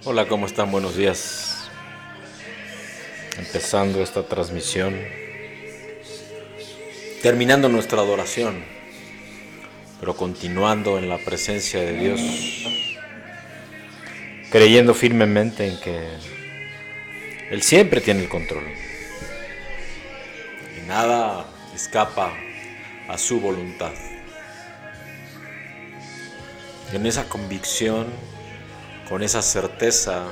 Hola, ¿cómo están? Buenos días. Empezando esta transmisión, terminando nuestra adoración, pero continuando en la presencia de Dios, creyendo firmemente en que Él siempre tiene el control y nada escapa a su voluntad. En esa convicción, con esa certeza,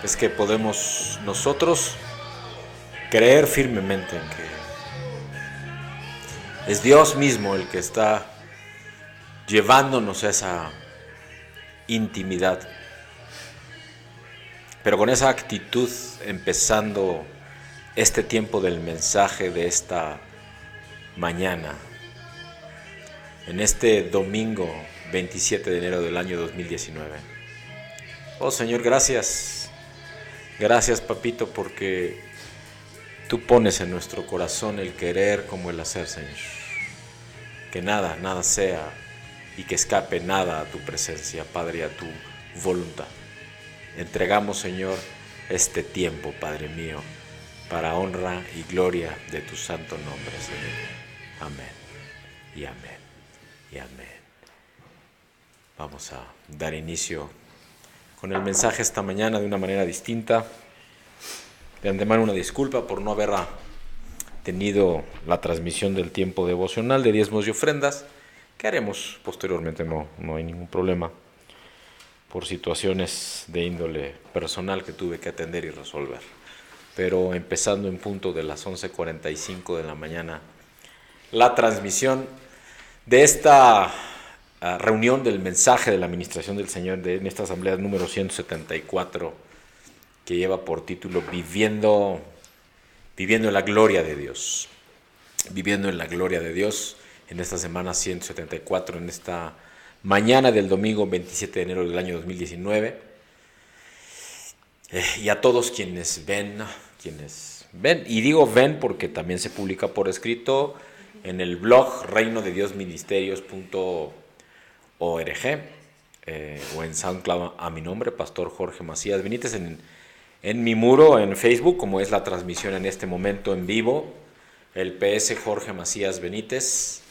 es que podemos nosotros creer firmemente en que es Dios mismo el que está llevándonos a esa intimidad, pero con esa actitud empezando este tiempo del mensaje de esta mañana, en este domingo 27 de enero del año 2019. Oh Señor, gracias, gracias papito, porque tú pones en nuestro corazón el querer como el hacer, Señor. Que nada sea y que escape nada a tu presencia, Padre, a tu voluntad. Entregamos, Señor, este tiempo, Padre mío, para honra y gloria de tu santo nombre, Señor. Amén y amén y amén. Vamos a dar inicio con el mensaje esta mañana de una manera distinta. De antemano una disculpa por no haber tenido la transmisión del tiempo devocional de diezmos y ofrendas, que haremos posteriormente, no hay ningún problema, por situaciones de índole personal que tuve que atender y resolver. Pero empezando en punto de las 11:45 de la mañana, la transmisión de esta reunión del mensaje de la administración del Señor en esta asamblea número 174, que lleva por título Viviendo en la gloria de Dios. Viviendo en la gloria de Dios en esta semana 174, en esta mañana del domingo 27 de enero del año 2019. Y a todos quienes ven, y digo ven porque también se publica por escrito en el blog reinodediosministerios.org, o en SoundCloud a mi nombre, Pastor Jorge Macías Benítez, en mi muro en Facebook, como es la transmisión en este momento en vivo, el PS Jorge Macías Benítez,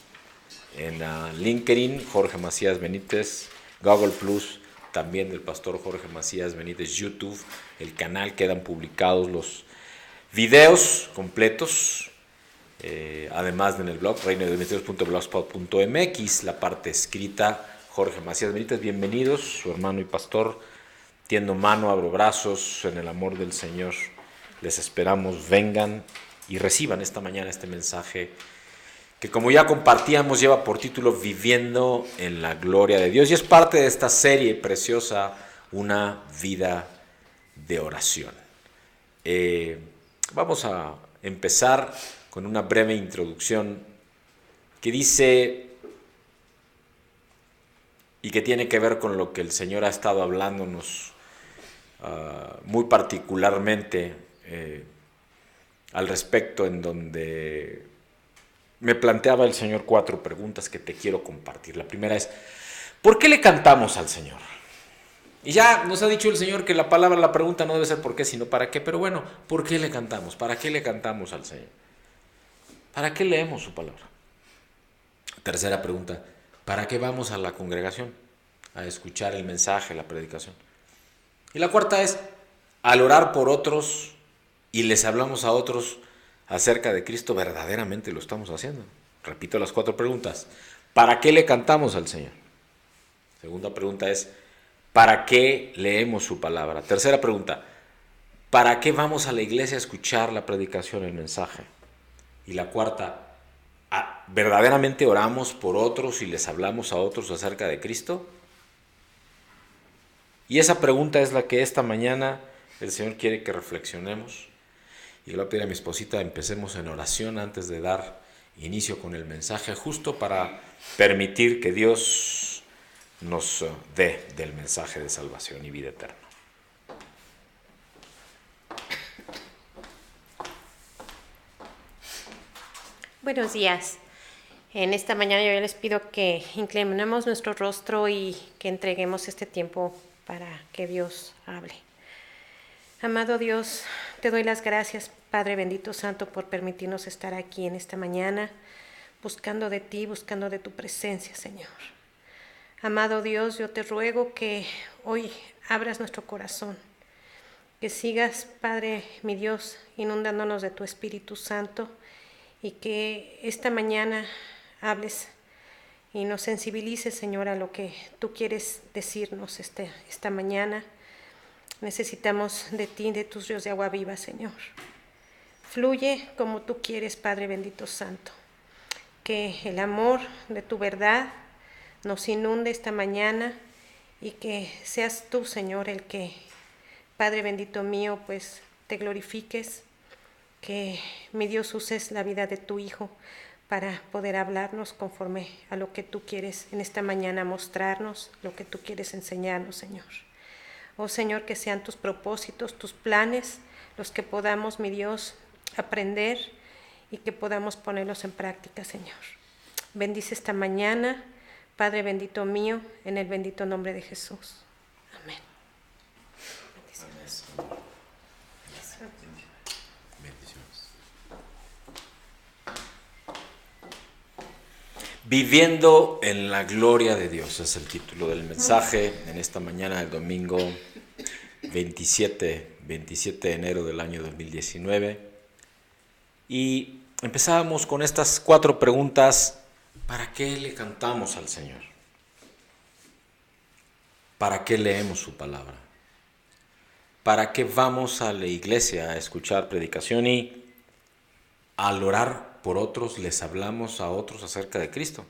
en LinkedIn Jorge Macías Benítez, Google Plus también del Pastor Jorge Macías Benítez, YouTube, el canal, quedan publicados los videos completos, además en el blog reinodediosministerios.blogspot.mx, la parte escrita Jorge Macías Benítez. Bienvenidos, su hermano y pastor, tiendo mano, abro brazos en el amor del Señor. Les esperamos, vengan y reciban esta mañana este mensaje que, como ya compartíamos, lleva por título Viviendo en la gloria de Dios, y es parte de esta serie preciosa, Una vida de oración. Vamos a empezar con una breve introducción que dice, y que tiene que ver con lo que el Señor ha estado hablándonos muy particularmente al respecto, en donde me planteaba el Señor 4 preguntas que te quiero compartir. La primera es, ¿por qué le cantamos al Señor? Y ya nos ha dicho el Señor que la pregunta no debe ser por qué, sino para qué. Pero bueno, ¿por qué le cantamos? ¿Para qué le cantamos al Señor? ¿Para qué leemos su palabra? Tercera pregunta, ¿para qué vamos a la congregación? A escuchar el mensaje, la predicación. Y la cuarta es, al orar por otros y les hablamos a otros acerca de Cristo, ¿verdaderamente lo estamos haciendo? Repito las 4 preguntas. ¿Para qué le cantamos al Señor? Segunda pregunta es, ¿para qué leemos su palabra? Tercera pregunta, ¿para qué vamos a la iglesia a escuchar la predicación, el mensaje? Y la cuarta, ¿verdaderamente oramos por otros y les hablamos a otros acerca de Cristo? Y esa pregunta es la que esta mañana el Señor quiere que reflexionemos. Y le voy a pedir a mi esposita, empecemos en oración antes de dar inicio con el mensaje, justo para permitir que Dios nos dé del mensaje de salvación y vida eterna. Buenos días. En esta mañana yo les pido que inclinemos nuestro rostro y que entreguemos este tiempo para que Dios hable. Amado Dios, te doy las gracias, Padre bendito santo, por permitirnos estar aquí en esta mañana, buscando de ti, buscando de tu presencia, Señor. Amado Dios, yo te ruego que hoy abras nuestro corazón, que sigas, Padre mi Dios, inundándonos de tu Espíritu Santo, y que esta mañana hables y nos sensibilices, Señor, a lo que tú quieres decirnos esta mañana. Necesitamos de ti, de tus ríos de agua viva, Señor. Fluye como tú quieres, Padre bendito santo. Que el amor de tu verdad nos inunde esta mañana y que seas tú, Señor, el que, Padre bendito mío, pues te glorifiques. Que, mi Dios, uses la vida de tu Hijo para poder hablarnos conforme a lo que tú quieres en esta mañana mostrarnos, lo que tú quieres enseñarnos, Señor. Oh Señor, que sean tus propósitos, tus planes, los que podamos, mi Dios, aprender y que podamos ponerlos en práctica, Señor. Bendice esta mañana, Padre bendito mío, en el bendito nombre de Jesús. Amén. Bendiciones. Viviendo en la gloria de Dios es el título del mensaje en esta mañana del domingo 27 de enero del año 2019. Y empezábamos con estas 4 preguntas. ¿Para qué le cantamos al Señor? ¿Para qué leemos su palabra? ¿Para qué vamos a la iglesia a escuchar predicación y al orar por otros les hablamos a otros acerca de Cristo?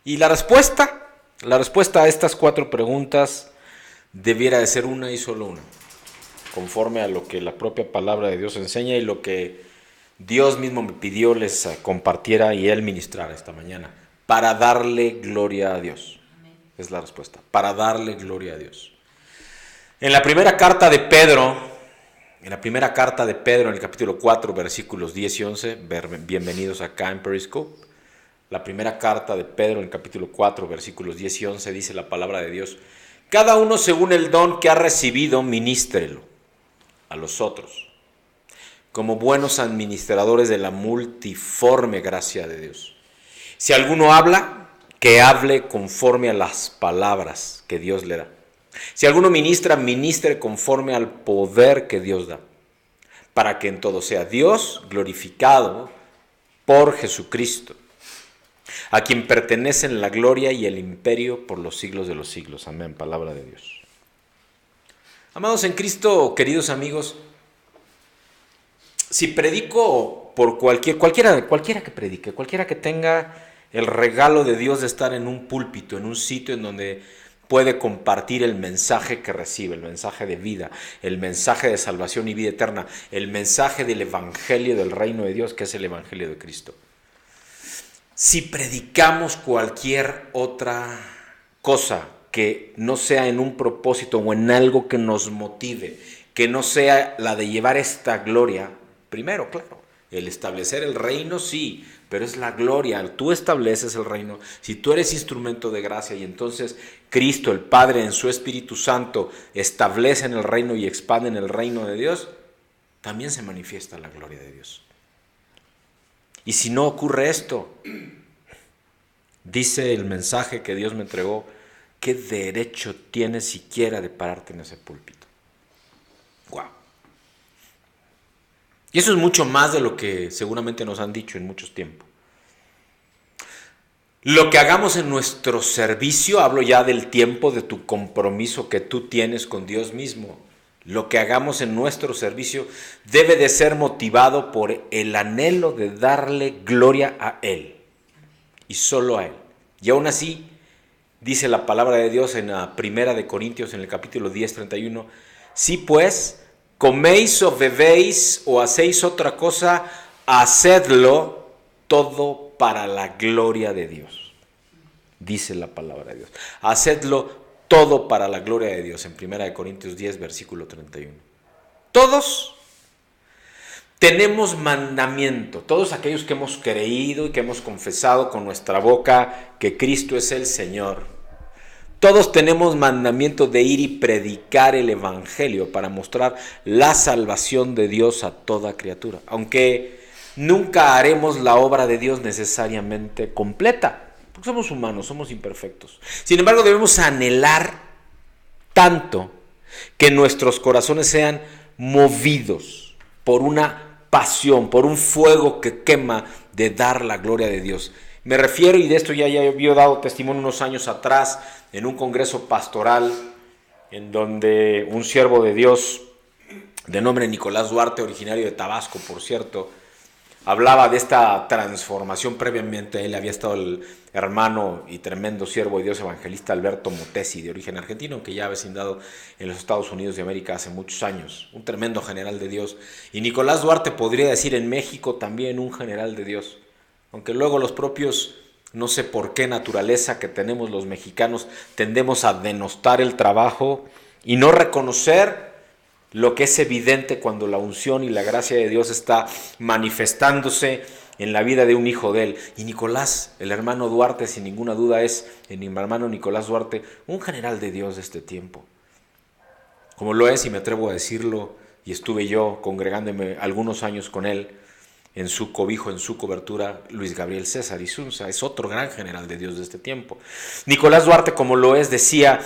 Y la respuesta a estas 4 preguntas debiera de ser una y solo una, conforme a lo que la propia palabra de Dios enseña y lo que Dios mismo me pidió les compartiera y Él ministrara esta mañana, para darle gloria a Dios. Amén. Es la respuesta, para darle gloria a Dios. En la primera carta de Pedro, en el capítulo 4, versículos 10 y 11, bienvenidos acá en Periscope. La primera carta de Pedro, en el capítulo 4, versículos 10 y 11, dice la palabra de Dios: cada uno según el don que ha recibido, ministrelo a los otros, como buenos administradores de la multiforme gracia de Dios. Si alguno habla, que hable conforme a las palabras que Dios le da. Si alguno ministra, ministre conforme al poder que Dios da, para que en todo sea Dios glorificado por Jesucristo, a quien pertenecen la gloria y el imperio por los siglos de los siglos. Amén, palabra de Dios. Amados en Cristo, queridos amigos, si predico por cualquiera que predique, cualquiera que tenga el regalo de Dios de estar en un púlpito, en un sitio en donde puede compartir el mensaje que recibe, el mensaje de vida, el mensaje de salvación y vida eterna, el mensaje del evangelio del reino de Dios, que es el evangelio de Cristo. Si predicamos cualquier otra cosa que no sea en un propósito o en algo que nos motive, que no sea la de llevar esta gloria, primero, claro, el establecer el reino sí, pero es la gloria. Tú estableces el reino, si tú eres instrumento de gracia y entonces Cristo, el Padre, en su Espíritu Santo, establece en el reino y expande en el reino de Dios, también se manifiesta la gloria de Dios. Y si no ocurre esto, dice el mensaje que Dios me entregó, ¿qué derecho tienes siquiera de pararte en ese púlpito? ¡Wow! Y eso es mucho más de lo que seguramente nos han dicho en muchos tiempos. Lo que hagamos en nuestro servicio, hablo ya del tiempo de tu compromiso que tú tienes con Dios mismo. Lo que hagamos en nuestro servicio debe de ser motivado por el anhelo de darle gloria a Él y solo a Él. Y aún así, dice la palabra de Dios en la primera de Corintios, en el capítulo 10, 31, si pues coméis o bebéis o hacéis otra cosa, hacedlo todo para la gloria de Dios. Dice la palabra de Dios. Hacedlo todo para la gloria de Dios, en 1 Corintios 10, versículo 31. Todos tenemos mandamiento, todos aquellos que hemos creído y que hemos confesado con nuestra boca que Cristo es el Señor. Todos tenemos mandamiento de ir y predicar el evangelio para mostrar la salvación de Dios a toda criatura, aunque nunca haremos la obra de Dios necesariamente completa, porque somos humanos, somos imperfectos. Sin embargo, debemos anhelar tanto que nuestros corazones sean movidos por una pasión, por un fuego que quema de dar la gloria de Dios. Me refiero, y de esto ya había dado testimonio unos años atrás, en un congreso pastoral, en donde un siervo de Dios, de nombre Nicolás Duarte, originario de Tabasco, por cierto, hablaba de esta transformación. Previamente a él había estado el hermano y tremendo siervo de Dios evangelista Alberto Motesi, de origen argentino, aunque ya vecindado en los Estados Unidos de América hace muchos años, un tremendo general de Dios. Y Nicolás Duarte podría decir en México también un general de Dios, aunque luego los propios, no sé por qué naturaleza que tenemos los mexicanos, tendemos a denostar el trabajo y no reconocer lo que es evidente cuando la unción y la gracia de Dios está manifestándose en la vida de un hijo de él. Y Nicolás, el hermano Duarte, sin ninguna duda es, el hermano Nicolás Duarte, un general de Dios de este tiempo. Como lo es, y me atrevo a decirlo, y estuve yo congregándome algunos años con él, en su cobijo, en su cobertura, Luis Gabriel César Isunza, es otro gran general de Dios de este tiempo. Nicolás Duarte, como lo es, decía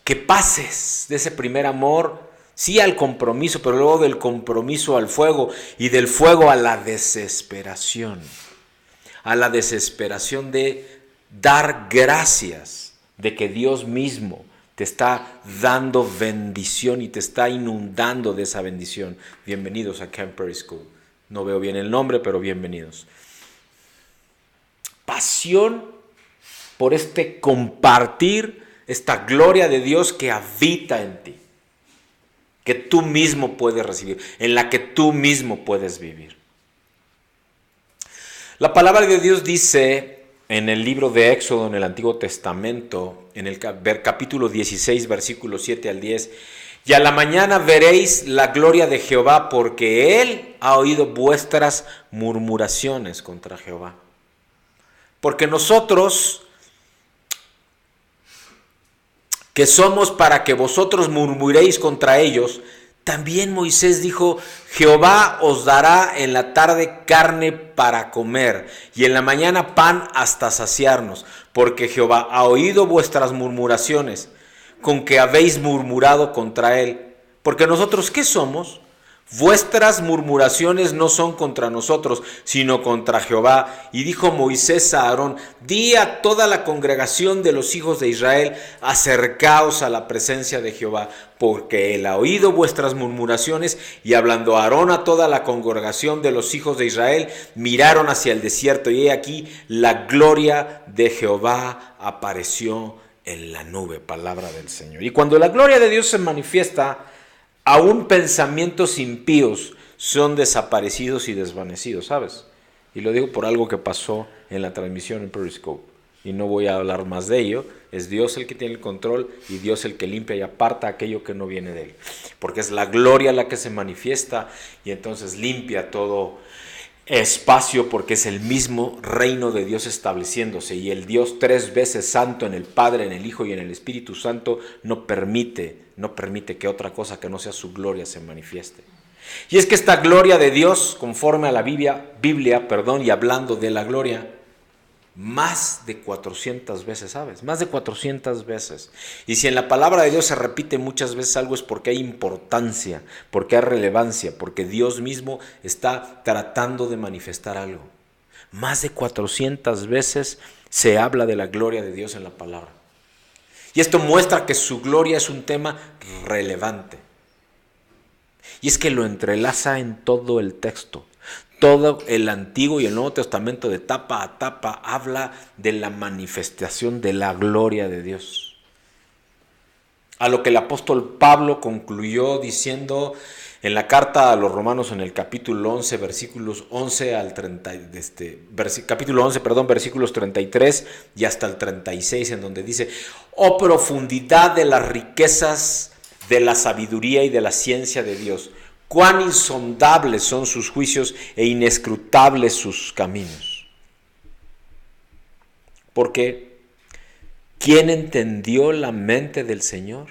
que pases de ese primer amor, sí al compromiso, pero luego del compromiso al fuego y del fuego a la desesperación de dar gracias de que Dios mismo te está dando bendición y te está inundando de esa bendición. Bienvenidos a Camp Prairie School. No veo bien el nombre, pero bienvenidos. Pasión por este compartir esta gloria de Dios que habita en ti, que tú mismo puedes recibir, en la que tú mismo puedes vivir. La palabra de Dios dice en el libro de Éxodo, en el Antiguo Testamento, en el capítulo 16, versículos 7 al 10, y a la mañana veréis la gloria de Jehová, porque Él ha oído vuestras murmuraciones contra Jehová. Porque nosotros, que somos para que vosotros murmuréis contra ellos, también Moisés dijo: Jehová os dará en la tarde carne para comer, y en la mañana pan hasta saciarnos, porque Jehová ha oído vuestras murmuraciones, con que habéis murmurado contra él. Porque nosotros, ¿qué somos? Vuestras murmuraciones no son contra nosotros, sino contra Jehová. Y dijo Moisés a Aarón: di a toda la congregación de los hijos de Israel: acercaos a la presencia de Jehová, porque él ha oído vuestras murmuraciones. Y hablando Aarón a toda la congregación de los hijos de Israel, miraron hacia el desierto, y he aquí la gloria de Jehová apareció en la nube. Palabra del Señor. Y cuando la gloria de Dios se manifiesta, aún pensamientos impíos son desaparecidos y desvanecidos, ¿sabes? Y lo digo por algo que pasó en la transmisión en Periscope. Y no voy a hablar más de ello. Es Dios el que tiene el control y Dios el que limpia y aparta aquello que no viene de él. Porque es la gloria la que se manifiesta y entonces limpia todo espacio, porque es el mismo reino de Dios estableciéndose, y el Dios tres veces santo, en el Padre, en el Hijo y en el Espíritu Santo, no permite que otra cosa que no sea su gloria se manifieste. Y es que esta gloria de Dios, conforme a la Biblia, y hablando de la gloria, más de 400 veces, ¿sabes? Más de 400 veces. Y si en la palabra de Dios se repite muchas veces algo, es porque hay importancia, porque hay relevancia, porque Dios mismo está tratando de manifestar algo. Más de 400 veces se habla de la gloria de Dios en la palabra. Y esto muestra que su gloria es un tema relevante. Y es que lo entrelaza en todo el texto. Todo el Antiguo y el Nuevo Testamento, de tapa a tapa, habla de la manifestación de la gloria de Dios. A lo que el apóstol Pablo concluyó diciendo en la carta a los Romanos, en el capítulo 11, versículos 11 al 30, capítulo 11, versículos 33 y hasta el 36, en donde dice: oh profundidad de las riquezas de la sabiduría y de la ciencia de Dios, cuán insondables son sus juicios e inescrutables sus caminos. Porque ¿quién entendió la mente del Señor?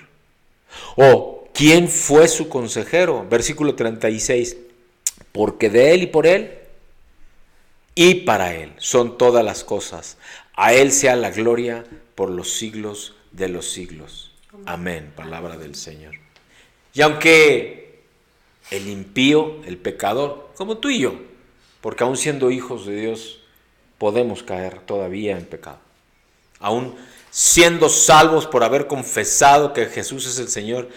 ¿O quién fue su consejero? Versículo 36. Porque de Él y por Él y para Él son todas las cosas. A Él sea la gloria por los siglos de los siglos. Amén. Palabra del Señor. Y aunque el impío, el pecador, como tú y yo, porque aún siendo hijos de Dios, podemos caer todavía en pecado. Aún siendo salvos por haber confesado que Jesús es el Señor,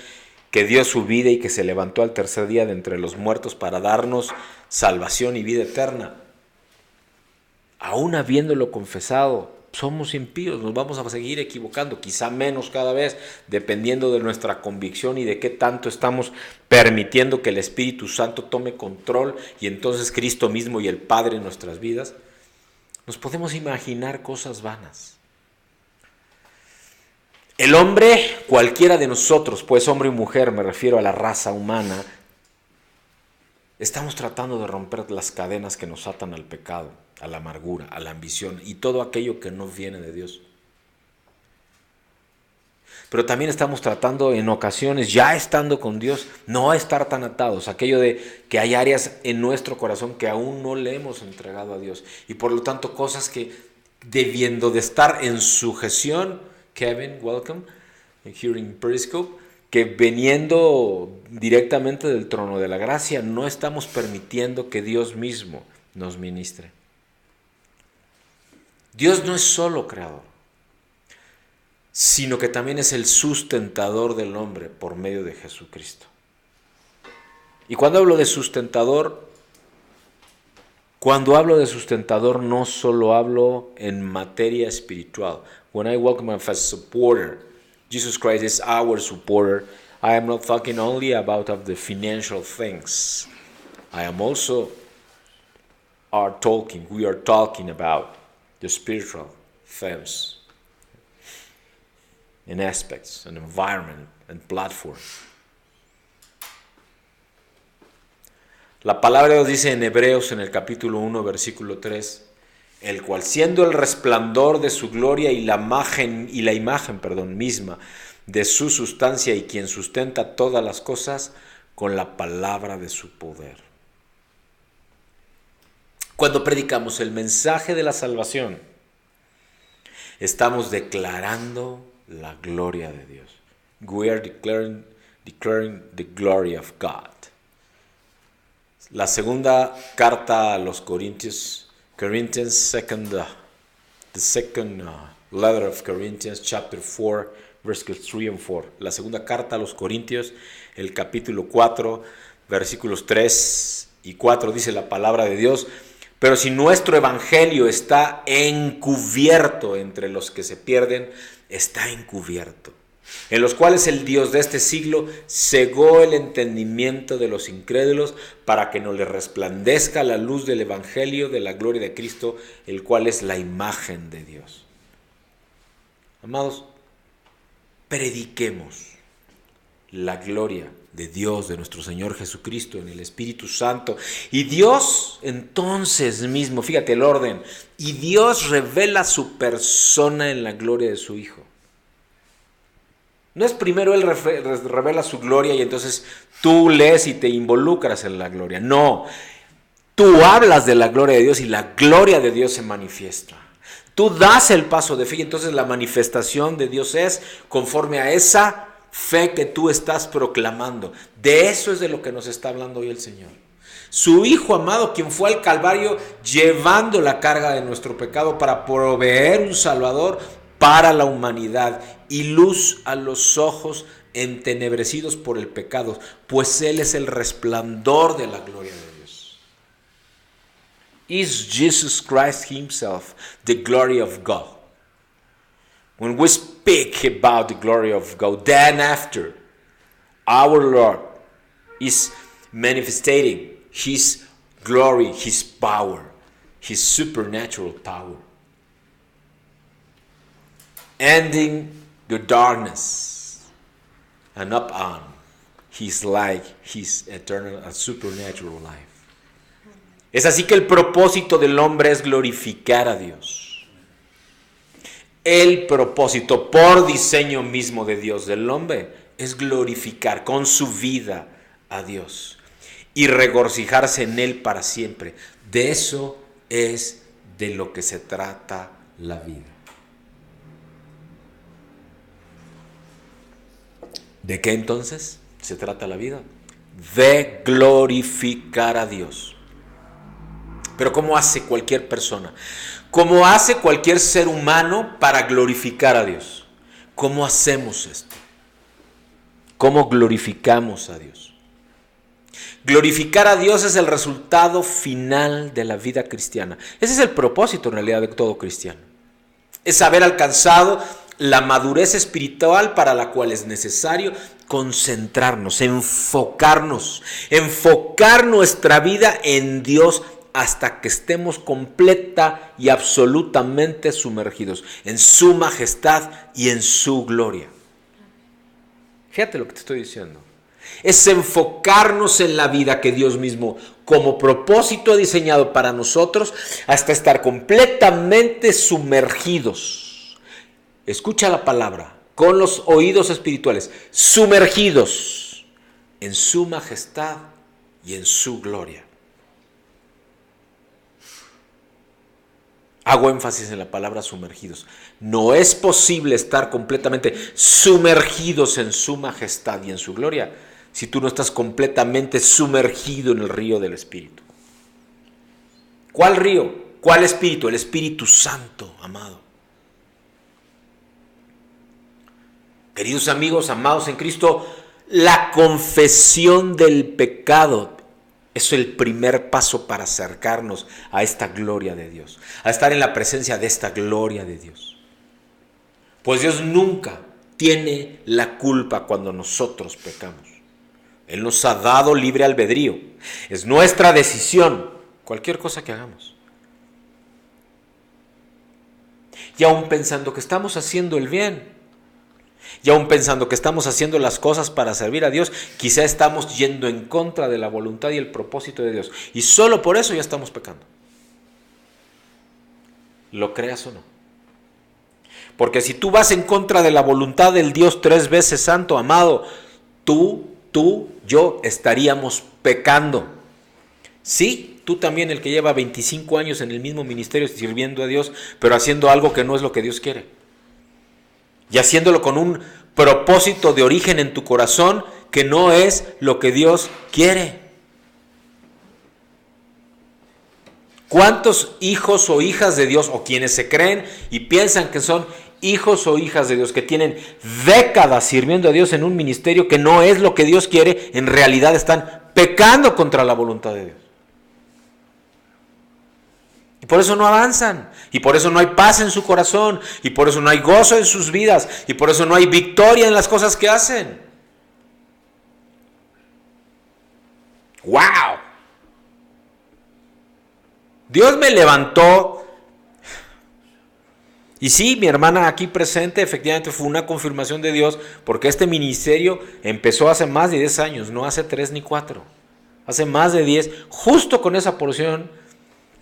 que dio su vida y que se levantó al tercer día de entre los muertos para darnos salvación y vida eterna. Aún habiéndolo confesado, somos impíos, nos vamos a seguir equivocando, quizá menos cada vez, dependiendo de nuestra convicción y de qué tanto estamos permitiendo que el Espíritu Santo tome control y entonces Cristo mismo y el Padre en nuestras vidas. Nos podemos imaginar cosas vanas. El hombre, cualquiera de nosotros, pues hombre y mujer, me refiero a la raza humana, estamos tratando de romper las cadenas que nos atan al pecado, a la amargura, a la ambición y todo aquello que no viene de Dios. Pero también estamos tratando en ocasiones, ya estando con Dios, no estar tan atados, aquello de que hay áreas en nuestro corazón que aún no le hemos entregado a Dios y por lo tanto cosas que debiendo de estar en sujeción, Kevin, welcome, here in Periscope, que viniendo directamente del trono de la gracia, no estamos permitiendo que Dios mismo nos ministre. Dios no es solo creador, sino que también es el sustentador del hombre por medio de Jesucristo. Y cuando hablo de sustentador no solo hablo en materia espiritual. When I welcome him as supporter, Jesus Christ is our supporter. I am not talking only about of the financial things. I am also we are talking about the spiritual things and aspects and environment and platform. La palabra de Dios dice en Hebreos en el capítulo 1 versículo 3, el cual siendo el resplandor de su gloria y la imagen misma de su sustancia y quien sustenta todas las cosas con la palabra de su poder. Cuando predicamos el mensaje de la salvación, estamos declarando la gloria de Dios. We are declaring the glory of God. La segunda carta a los Corintios, the second letter of Corinthians, chapter 4, verses 3 and 4. La segunda carta a los Corintios, el capítulo 4, versículos 3 y 4, dice la palabra de Dios: pero si nuestro evangelio está encubierto entre los que se pierden, está encubierto, en los cuales el Dios de este siglo cegó el entendimiento de los incrédulos para que no les resplandezca la luz del evangelio de la gloria de Cristo, el cual es la imagen de Dios. Amados, prediquemos la gloria de Dios, de nuestro Señor Jesucristo, en el Espíritu Santo. Y Dios entonces mismo, fíjate el orden, y Dios revela su persona en la gloria de su Hijo. No es primero Él revela su gloria y entonces tú lees y te involucras en la gloria. No, tú hablas de la gloria de Dios y la gloria de Dios se manifiesta. Tú das el paso de fe y entonces la manifestación de Dios es conforme a esa fe que tú estás proclamando. De eso es de lo que nos está hablando hoy el Señor. Su Hijo amado, quien fue al Calvario llevando la carga de nuestro pecado para proveer un Salvador para la humanidad y luz a los ojos entenebrecidos por el pecado, pues Él es el resplandor de la gloria de Dios. Is Jesus Christ Himself the glory of God? When we speak about the glory of God, then after, our Lord is manifesting His glory, His power, His supernatural power. Ending the darkness and up on His light, His eternal and supernatural life. Es así que el propósito del hombre es glorificar a Dios. El propósito por diseño mismo de Dios del hombre es glorificar con su vida a Dios y regocijarse en Él para siempre. De eso es de lo que se trata la vida. ¿De qué entonces se trata la vida? De glorificar a Dios. Pero ¿cómo hace cualquier persona? ¿Cómo hace cualquier ser humano para glorificar a Dios? ¿Cómo hacemos esto? ¿Cómo glorificamos a Dios? Glorificar a Dios es el resultado final de la vida cristiana. Ese es el propósito en realidad de todo cristiano. Es haber alcanzado la madurez espiritual para la cual es necesario concentrarnos, enfocar nuestra vida en Dios hasta que estemos completa y absolutamente sumergidos en su majestad y en su gloria. Fíjate lo que te estoy diciendo. Es enfocarnos en la vida que Dios mismo como propósito ha diseñado para nosotros hasta estar completamente sumergidos. Escucha la palabra con los oídos espirituales, sumergidos en su majestad y en su gloria. Hago énfasis en la palabra sumergidos. No es posible estar completamente sumergidos en su majestad y en su gloria si tú no estás completamente sumergido en el río del Espíritu. ¿Cuál río? ¿Cuál Espíritu? El Espíritu Santo, amado. Queridos amigos, amados en Cristo, la confesión del pecado es el primer paso para acercarnos a esta gloria de Dios, a estar en la presencia de esta gloria de Dios. Pues Dios nunca tiene la culpa cuando nosotros pecamos. Él nos ha dado libre albedrío. Es nuestra decisión, cualquier cosa que hagamos. Y aún pensando que estamos haciendo el bien, y aún pensando que estamos haciendo las cosas para servir a Dios, quizá estamos yendo en contra de la voluntad y el propósito de Dios. Y solo por eso ya estamos pecando. Lo creas o no. Porque si tú vas en contra de la voluntad del Dios 3 veces santo, amado, tú, yo estaríamos pecando. Sí, tú también, el que lleva 25 años en el mismo ministerio sirviendo a Dios, pero haciendo algo que no es lo que Dios quiere. Y haciéndolo con un propósito de origen en tu corazón que no es lo que Dios quiere. ¿Cuántos hijos o hijas de Dios, o quienes se creen y piensan que son hijos o hijas de Dios, que tienen décadas sirviendo a Dios en un ministerio que no es lo que Dios quiere, en realidad están pecando contra la voluntad de Dios? Y por eso no avanzan, y por eso no hay paz en su corazón, y por eso no hay gozo en sus vidas, y por eso no hay victoria en las cosas que hacen. ¡Wow! Dios me levantó, y sí, mi hermana aquí presente efectivamente fue una confirmación de Dios, porque este ministerio empezó hace más de 10 años, no hace 3 ni 4, hace más de 10, justo con esa porción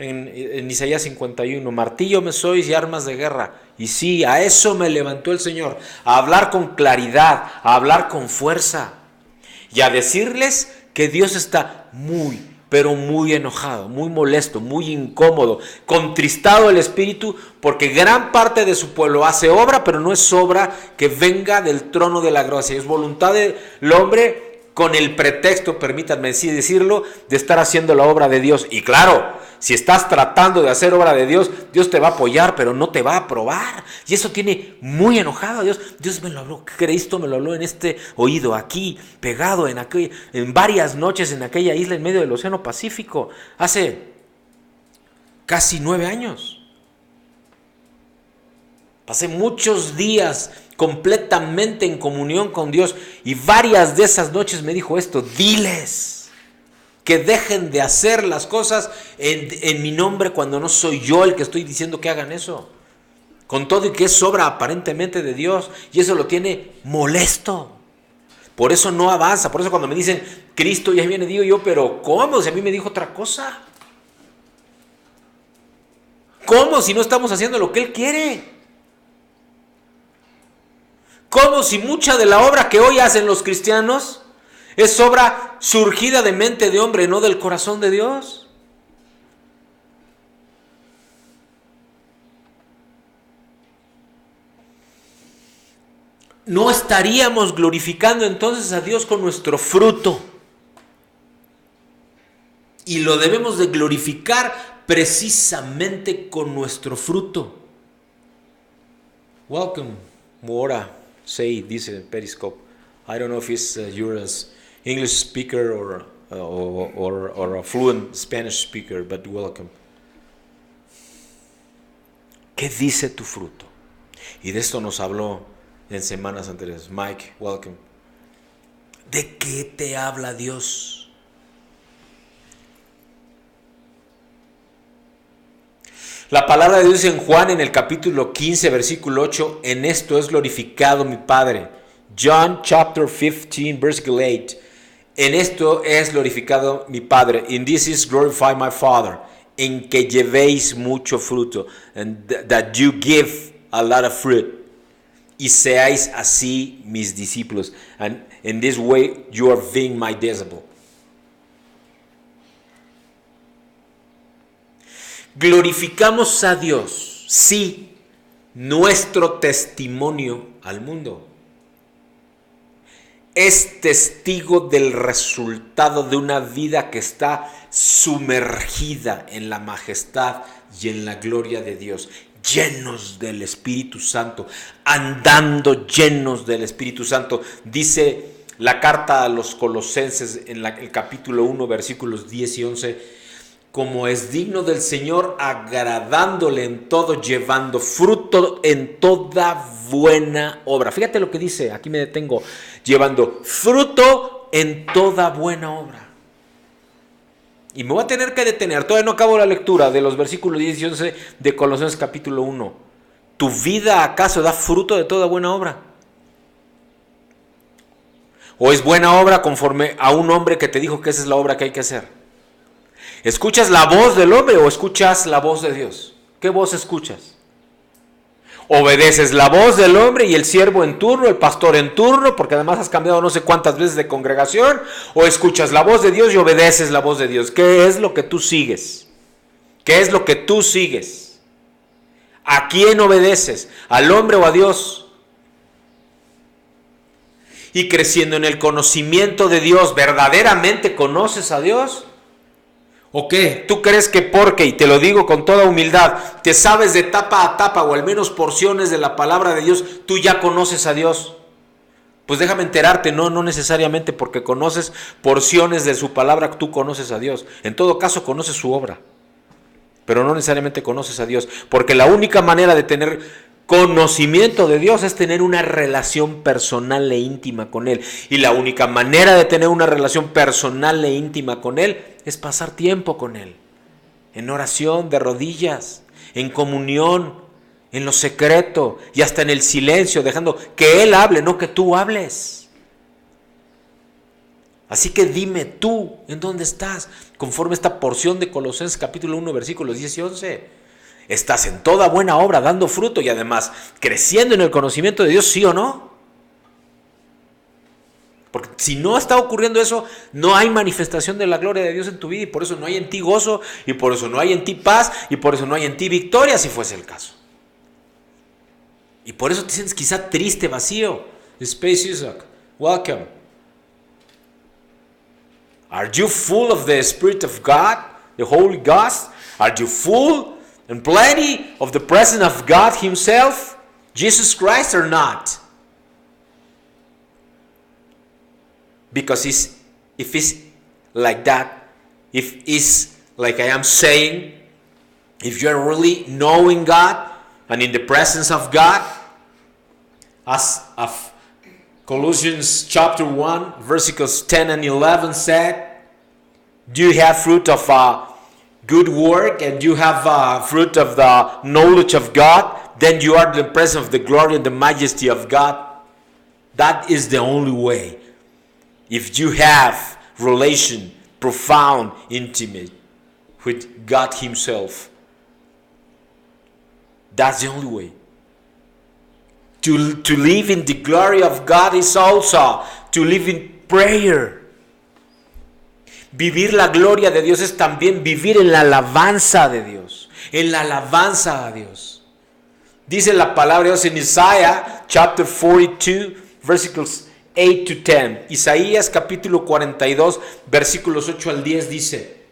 en Isaías 51, martillo me sois y armas de guerra. Y sí, a eso me levantó el Señor, a hablar con claridad, a hablar con fuerza y a decirles que Dios está muy, pero muy enojado, muy molesto, muy incómodo, contristado el espíritu, porque gran parte de su pueblo hace obra, pero no es obra que venga del trono de la gracia, es voluntad del hombre con el pretexto, permítanme decirlo, de estar haciendo la obra de Dios. Y claro, si estás tratando de hacer obra de Dios, Dios te va a apoyar, pero no te va a aprobar. Y eso tiene muy enojado a Dios. Dios me lo habló, Cristo me lo habló en este oído, aquí, pegado en varias noches en aquella isla en medio del Océano Pacífico, hace casi 9 años. Pasé muchos días completamente en comunión con Dios y varias de esas noches me dijo esto: diles que dejen de hacer las cosas en mi nombre cuando no soy yo el que estoy diciendo que hagan eso. Con todo y que es obra aparentemente de Dios, y eso lo tiene molesto. Por eso no avanza. Por eso cuando me dicen Cristo ya viene, digo yo, pero ¿cómo? Si a mí me dijo otra cosa. ¿Cómo si no estamos haciendo lo que Él quiere? Como si mucha de la obra que hoy hacen los cristianos es obra surgida de mente de hombre, no del corazón de Dios. No estaríamos glorificando entonces a Dios con nuestro fruto. Y lo debemos de glorificar precisamente con nuestro fruto. Welcome, Mora. Say, dice Periscope. I don't know if you're an English speaker or a fluent Spanish speaker, but welcome. ¿Qué dice tu fruto? Y de esto nos habló en semanas anteriores. Mike, welcome. ¿De qué te habla Dios? La palabra de Dios en Juan en el capítulo 15, versículo 8, en esto es glorificado mi Padre. John chapter 15, versículo 8. En esto es glorificado mi Padre. In this is glorified my Father. En que llevéis mucho fruto. And that you give a lot of fruit. Y seáis así mis discípulos. And in this way you are being my disciple. Glorificamos a Dios, sí, nuestro testimonio al mundo es testigo del resultado de una vida que está sumergida en la majestad y en la gloria de Dios, llenos del Espíritu Santo, andando llenos del Espíritu Santo. Dice la carta a los Colosenses en el capítulo 1, versículos 10 y 11, como es digno del Señor, agradándole en todo, llevando fruto en toda buena obra. Fíjate lo que dice, aquí me detengo, llevando fruto en toda buena obra. Y me voy a tener que detener, todavía no acabo la lectura de los versículos 10 y 11 de Colosenses capítulo 1. ¿Tu vida acaso da fruto de toda buena obra? ¿O es buena obra conforme a un hombre que te dijo que esa es la obra que hay que hacer? ¿Escuchas la voz del hombre o escuchas la voz de Dios? ¿Qué voz escuchas? ¿Obedeces la voz del hombre y el siervo en turno, el pastor en turno, porque además has cambiado no sé cuántas veces de congregación? ¿O escuchas la voz de Dios y obedeces la voz de Dios? ¿Qué es lo que tú sigues? ¿Qué es lo que tú sigues? ¿A quién obedeces? ¿Al hombre o a Dios? Y creciendo en el conocimiento de Dios, ¿verdaderamente conoces a Dios? ¿O qué? ¿Tú crees que porque, y te lo digo con toda humildad, te sabes de tapa a tapa o al menos porciones de la palabra de Dios, tú ya conoces a Dios? Pues déjame enterarte, no necesariamente porque conoces porciones de su palabra, tú conoces a Dios. En todo caso conoces su obra, pero no necesariamente conoces a Dios, porque la única manera de tener conocimiento de Dios es tener una relación personal e íntima con Él. Y la única manera de tener una relación personal e íntima con Él es pasar tiempo con Él. En oración, de rodillas, en comunión, en lo secreto y hasta en el silencio, dejando que Él hable, no que tú hables. Así que dime tú, ¿en dónde estás? Conforme esta porción de Colosenses capítulo 1, versículos 10 y 11. ¿Estás en toda buena obra dando fruto y además creciendo en el conocimiento de Dios, sí o no? Porque si no está ocurriendo eso, no hay manifestación de la gloria de Dios en tu vida y por eso no hay en ti gozo y por eso no hay en ti paz y por eso no hay en ti victoria si fuese el caso. Y por eso te sientes quizá triste, vacío. Space Isaac, welcome. Are you full of the Spirit of God, the Holy Ghost? Are you full and plenty of the presence of God Himself, Jesus Christ, or not? Because if it's like that, if it's like I am saying, if you're really knowing God and in the presence of God, as of Colossians chapter 1, verses 10 and 11 said, do you have fruit of good work and you have fruit of the knowledge of God, then you are in the presence of the glory and the majesty of God. That is the only way. If you have relation, profound, intimate with God Himself, that's the only way. To live in the glory of God is also to live in prayer. Vivir la gloria de Dios es también vivir en la alabanza de Dios, en la alabanza a Dios. Dice la palabra de Dios en Isaías chapter 42, versículos 8 to 10. Isaías capítulo 42, versículos 8 al 10 dice: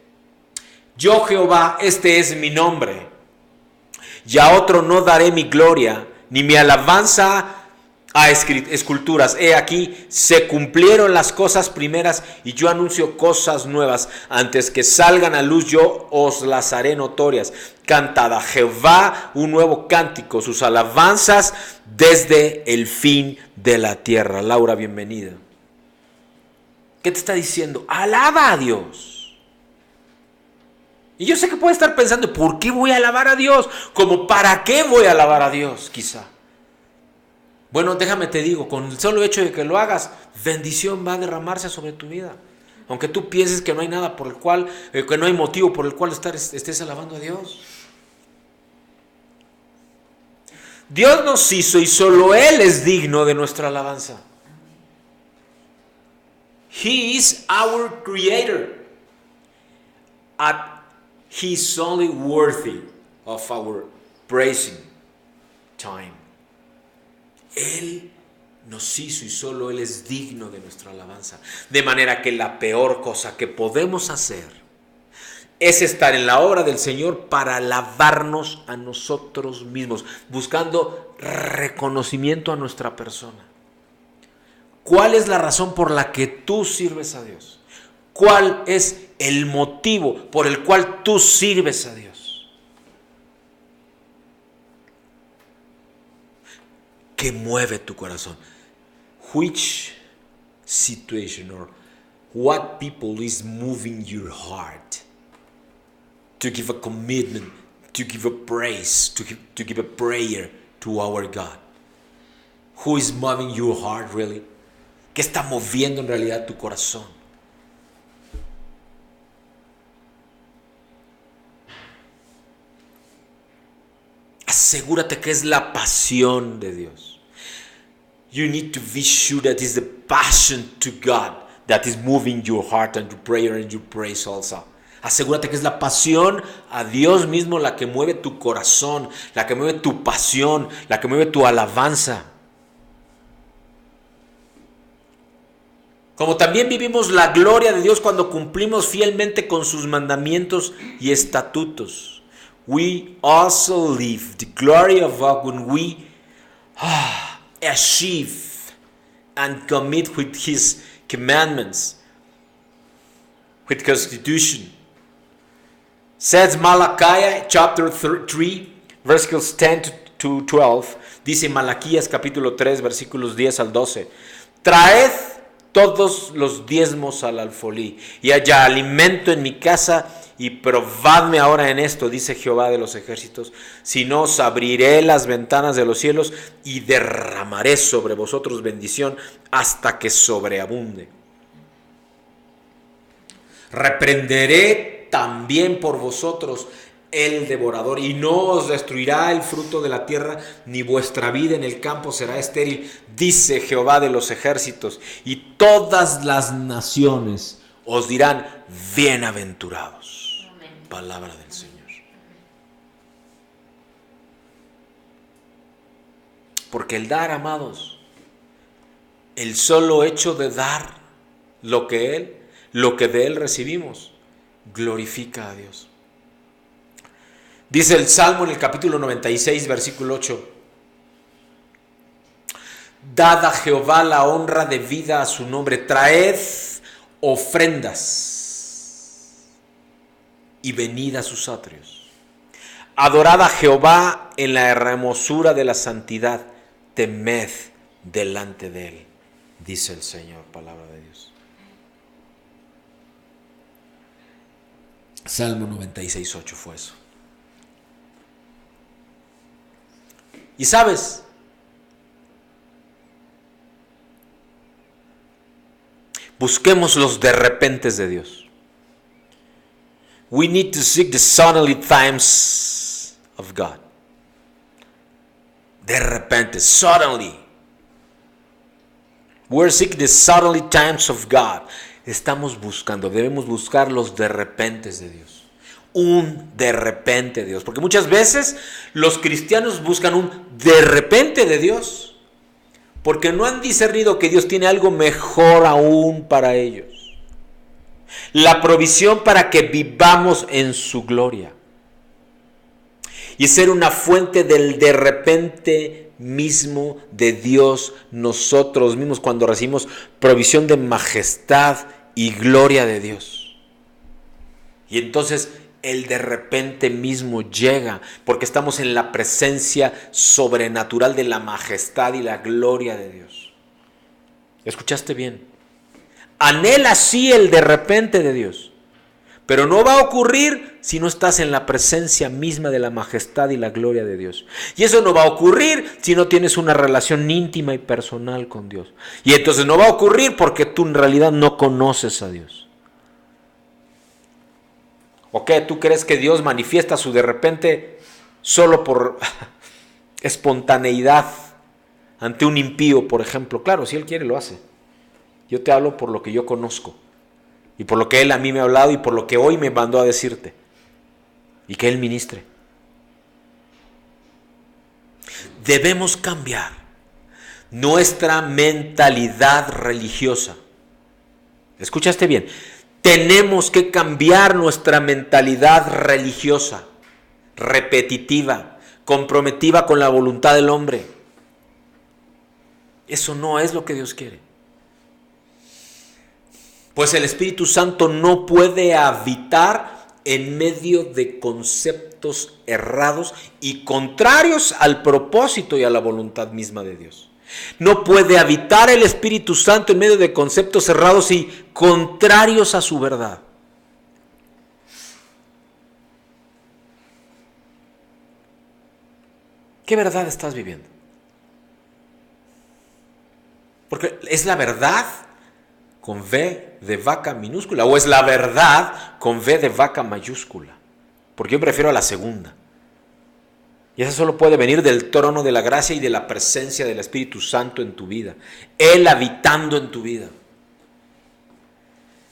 Yo Jehová, este es mi nombre, y a otro no daré mi gloria, ni mi alabanza a esculturas. He aquí, se cumplieron las cosas primeras, y yo anuncio cosas nuevas. Antes que salgan a luz, yo os las haré notorias. Cantad a Jehová un nuevo cántico, sus alabanzas desde el fin de la tierra. Laura, bienvenida. ¿Qué te está diciendo? Alaba a Dios. Y yo sé que puedes estar pensando, ¿por qué voy a alabar a Dios? Como, ¿para qué voy a alabar a Dios? Quizá. Bueno, déjame te digo, con el solo hecho de que lo hagas, bendición va a derramarse sobre tu vida. Aunque tú pienses que no hay nada por el cual, que no hay motivo por el cual estés alabando a Dios. Dios nos hizo y solo Él es digno de nuestra alabanza. He is our creator. And He is only worthy of our praising time. Él nos hizo y solo Él es digno de nuestra alabanza. De manera que la peor cosa que podemos hacer es estar en la obra del Señor para alabarnos a nosotros mismos, buscando reconocimiento a nuestra persona. ¿Cuál es la razón por la que tú sirves a Dios? ¿Cuál es el motivo por el cual tú sirves a Dios? ¿Qué mueve tu corazón? Which situation or what people is moving your heart to give a commitment, to give a praise, to give a prayer to our God? Who is moving your heart really? ¿Qué está moviendo en realidad tu corazón? Asegúrate que es la pasión de Dios. You need to be sure that is the passion to God that is moving your heart and your prayer and your praise also. Asegúrate que es la pasión a Dios mismo la que mueve tu corazón, la que mueve tu pasión, la que mueve tu alabanza. Como también vivimos la gloria de Dios cuando cumplimos fielmente con sus mandamientos y estatutos. We also live the glory of God when we achieve and commit with His commandments, with Constitution. Says Malachi chapter 3, verses 10 to 12. Dice Malaquías capítulo 3, versículos 10 al 12. Traed todos los diezmos al alfolí, y haya alimento en mi casa, y probadme ahora en esto, dice Jehová de los ejércitos, si no os abriré las ventanas de los cielos y derramaré sobre vosotros bendición hasta que sobreabunde. Reprenderé también por vosotros el devorador, y no os destruirá el fruto de la tierra, ni vuestra vida en el campo será estéril, dice Jehová de los ejércitos, y todas las naciones os dirán bienaventurados. Amén. Palabra del Señor. Porque el dar, amados, el solo hecho de dar lo que de Él recibimos, glorifica a Dios. Dice el Salmo en el capítulo 96, versículo 8. Dad a Jehová la honra debida a su nombre. Traed ofrendas y venid a sus atrios. Adorad a Jehová en la hermosura de la santidad. Temed delante de Él, dice el Señor, palabra de Dios. Salmo 96, 8 fue eso. Y sabes, busquemos los de repentes de Dios. We need to seek the suddenly times of God. De repente, suddenly. We're seeking the suddenly times of God. Estamos buscando, debemos buscar los de repentes de Dios. Un de repente de Dios. Porque muchas veces los cristianos buscan un de repente de Dios. Porque no han discernido que Dios tiene algo mejor aún para ellos. La provisión para que vivamos en su gloria. Y ser una fuente del de repente mismo de Dios nosotros mismos cuando recibimos provisión de majestad y gloria de Dios. Y entonces el de repente mismo llega porque estamos en la presencia sobrenatural de la majestad y la gloria de Dios. ¿Escuchaste bien? Anhela sí el de repente de Dios. Pero no va a ocurrir si no estás en la presencia misma de la majestad y la gloria de Dios. Y eso no va a ocurrir si no tienes una relación íntima y personal con Dios. Y entonces no va a ocurrir porque tú en realidad no conoces a Dios. ¿O qué? ¿Tú crees que Dios manifiesta su de repente solo por espontaneidad ante un impío, por ejemplo? Claro, si Él quiere lo hace. Yo te hablo por lo que yo conozco. Y por lo que Él a mí me ha hablado y por lo que hoy me mandó a decirte. Y que Él ministre. Debemos cambiar nuestra mentalidad religiosa. ¿Escuchaste bien? Tenemos que cambiar nuestra mentalidad religiosa, repetitiva, comprometida con la voluntad del hombre. Eso no es lo que Dios quiere. Pues el Espíritu Santo no puede habitar en medio de conceptos errados y contrarios al propósito y a la voluntad misma de Dios. No puede habitar el Espíritu Santo en medio de conceptos errados y contrarios a su verdad. ¿Qué verdad estás viviendo? Porque es la verdad con V de vaca minúscula, o es la verdad con V de vaca mayúscula, porque yo prefiero a la segunda. Y eso solo puede venir del trono de la gracia y de la presencia del Espíritu Santo en tu vida, Él habitando en tu vida.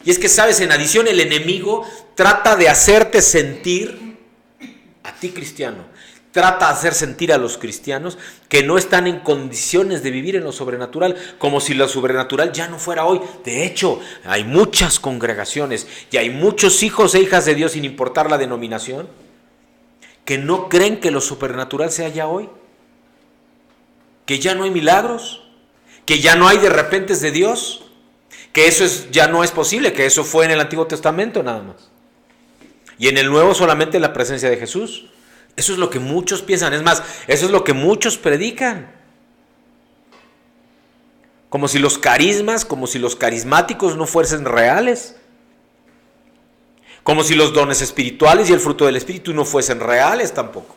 Y es que, sabes, en adición el enemigo trata de hacerte sentir, a ti cristiano, trata de hacer sentir a los cristianos que no están en condiciones de vivir en lo sobrenatural, como si lo sobrenatural ya no fuera hoy. De hecho, hay muchas congregaciones y hay muchos hijos e hijas de Dios, sin importar la denominación, que no creen que lo sobrenatural sea ya hoy, que ya no hay milagros, que ya no hay de repentes de Dios, que eso ya no es posible, que eso fue en el Antiguo Testamento nada más. Y en el Nuevo solamente la presencia de Jesús. Eso es lo que muchos piensan, es más, eso es lo que muchos predican. Como si los carismas, como si los carismáticos no fuesen reales. Como si los dones espirituales y el fruto del Espíritu no fuesen reales tampoco.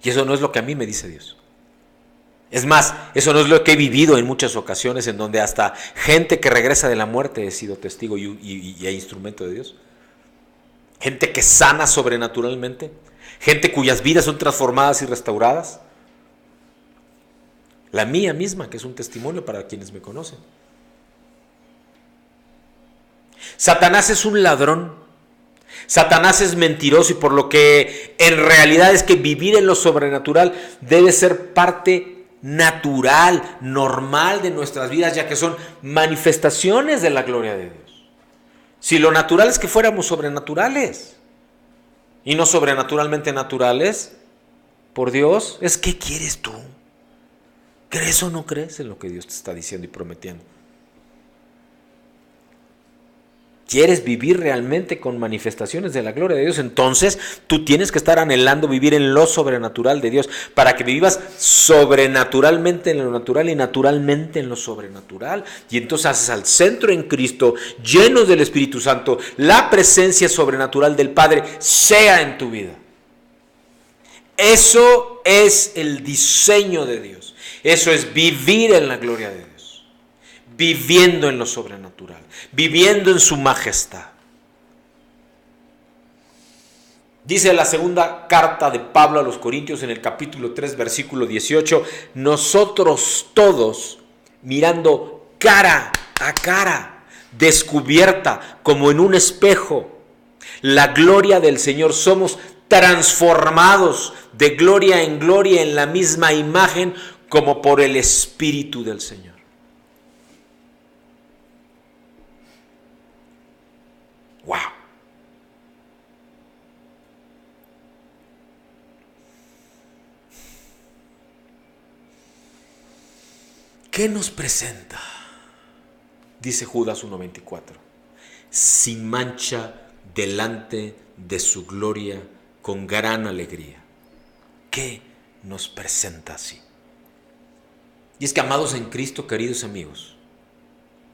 Y eso no es lo que a mí me dice Dios. Es más, eso no es lo que he vivido en muchas ocasiones, en donde hasta gente que regresa de la muerte he sido testigo y instrumento de Dios. Gente que sana sobrenaturalmente, gente cuyas vidas son transformadas y restauradas. La mía misma, que es un testimonio para quienes me conocen. Satanás es un ladrón, Satanás es mentiroso, y por lo que en realidad es que vivir en lo sobrenatural debe ser parte natural, normal de nuestras vidas, ya que son manifestaciones de la gloria de Dios. Si lo natural es que fuéramos sobrenaturales y no sobrenaturalmente naturales, por Dios, ¿qué quieres tú? ¿Crees o no crees en lo que Dios te está diciendo y prometiendo? ¿Quieres vivir realmente con manifestaciones de la gloria de Dios? Entonces tú tienes que estar anhelando vivir en lo sobrenatural de Dios, para que vivas sobrenaturalmente en lo natural y naturalmente en lo sobrenatural. Y entonces haces al centro en Cristo, llenos del Espíritu Santo, la presencia sobrenatural del Padre sea en tu vida. Eso es el diseño de Dios. Eso es vivir en la gloria de Dios. Viviendo en lo sobrenatural, viviendo en su majestad. Dice la segunda carta de Pablo a los Corintios en el capítulo 3, versículo 18, nosotros todos, mirando cara a cara, descubierta como en un espejo, la gloria del Señor, somos transformados de gloria en gloria en la misma imagen como por el Espíritu del Señor. ¡Wow! ¿Qué nos presenta? Dice Judas 1:24, sin mancha delante de su gloria con gran alegría. ¿Qué nos presenta así? Y es que, amados en Cristo, queridos amigos,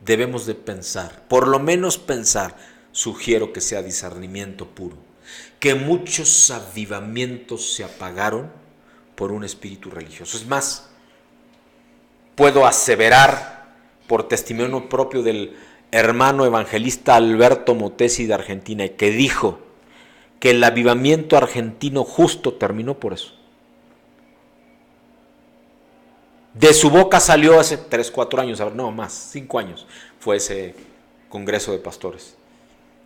debemos de pensar, por lo menos pensar, sugiero que sea discernimiento puro, que muchos avivamientos se apagaron por un espíritu religioso. Es más, puedo aseverar por testimonio propio del hermano evangelista Alberto Motesi de Argentina, que dijo que el avivamiento argentino justo terminó por eso. De su boca salió hace 3, 4 años, no más, 5 años, fue ese congreso de pastores,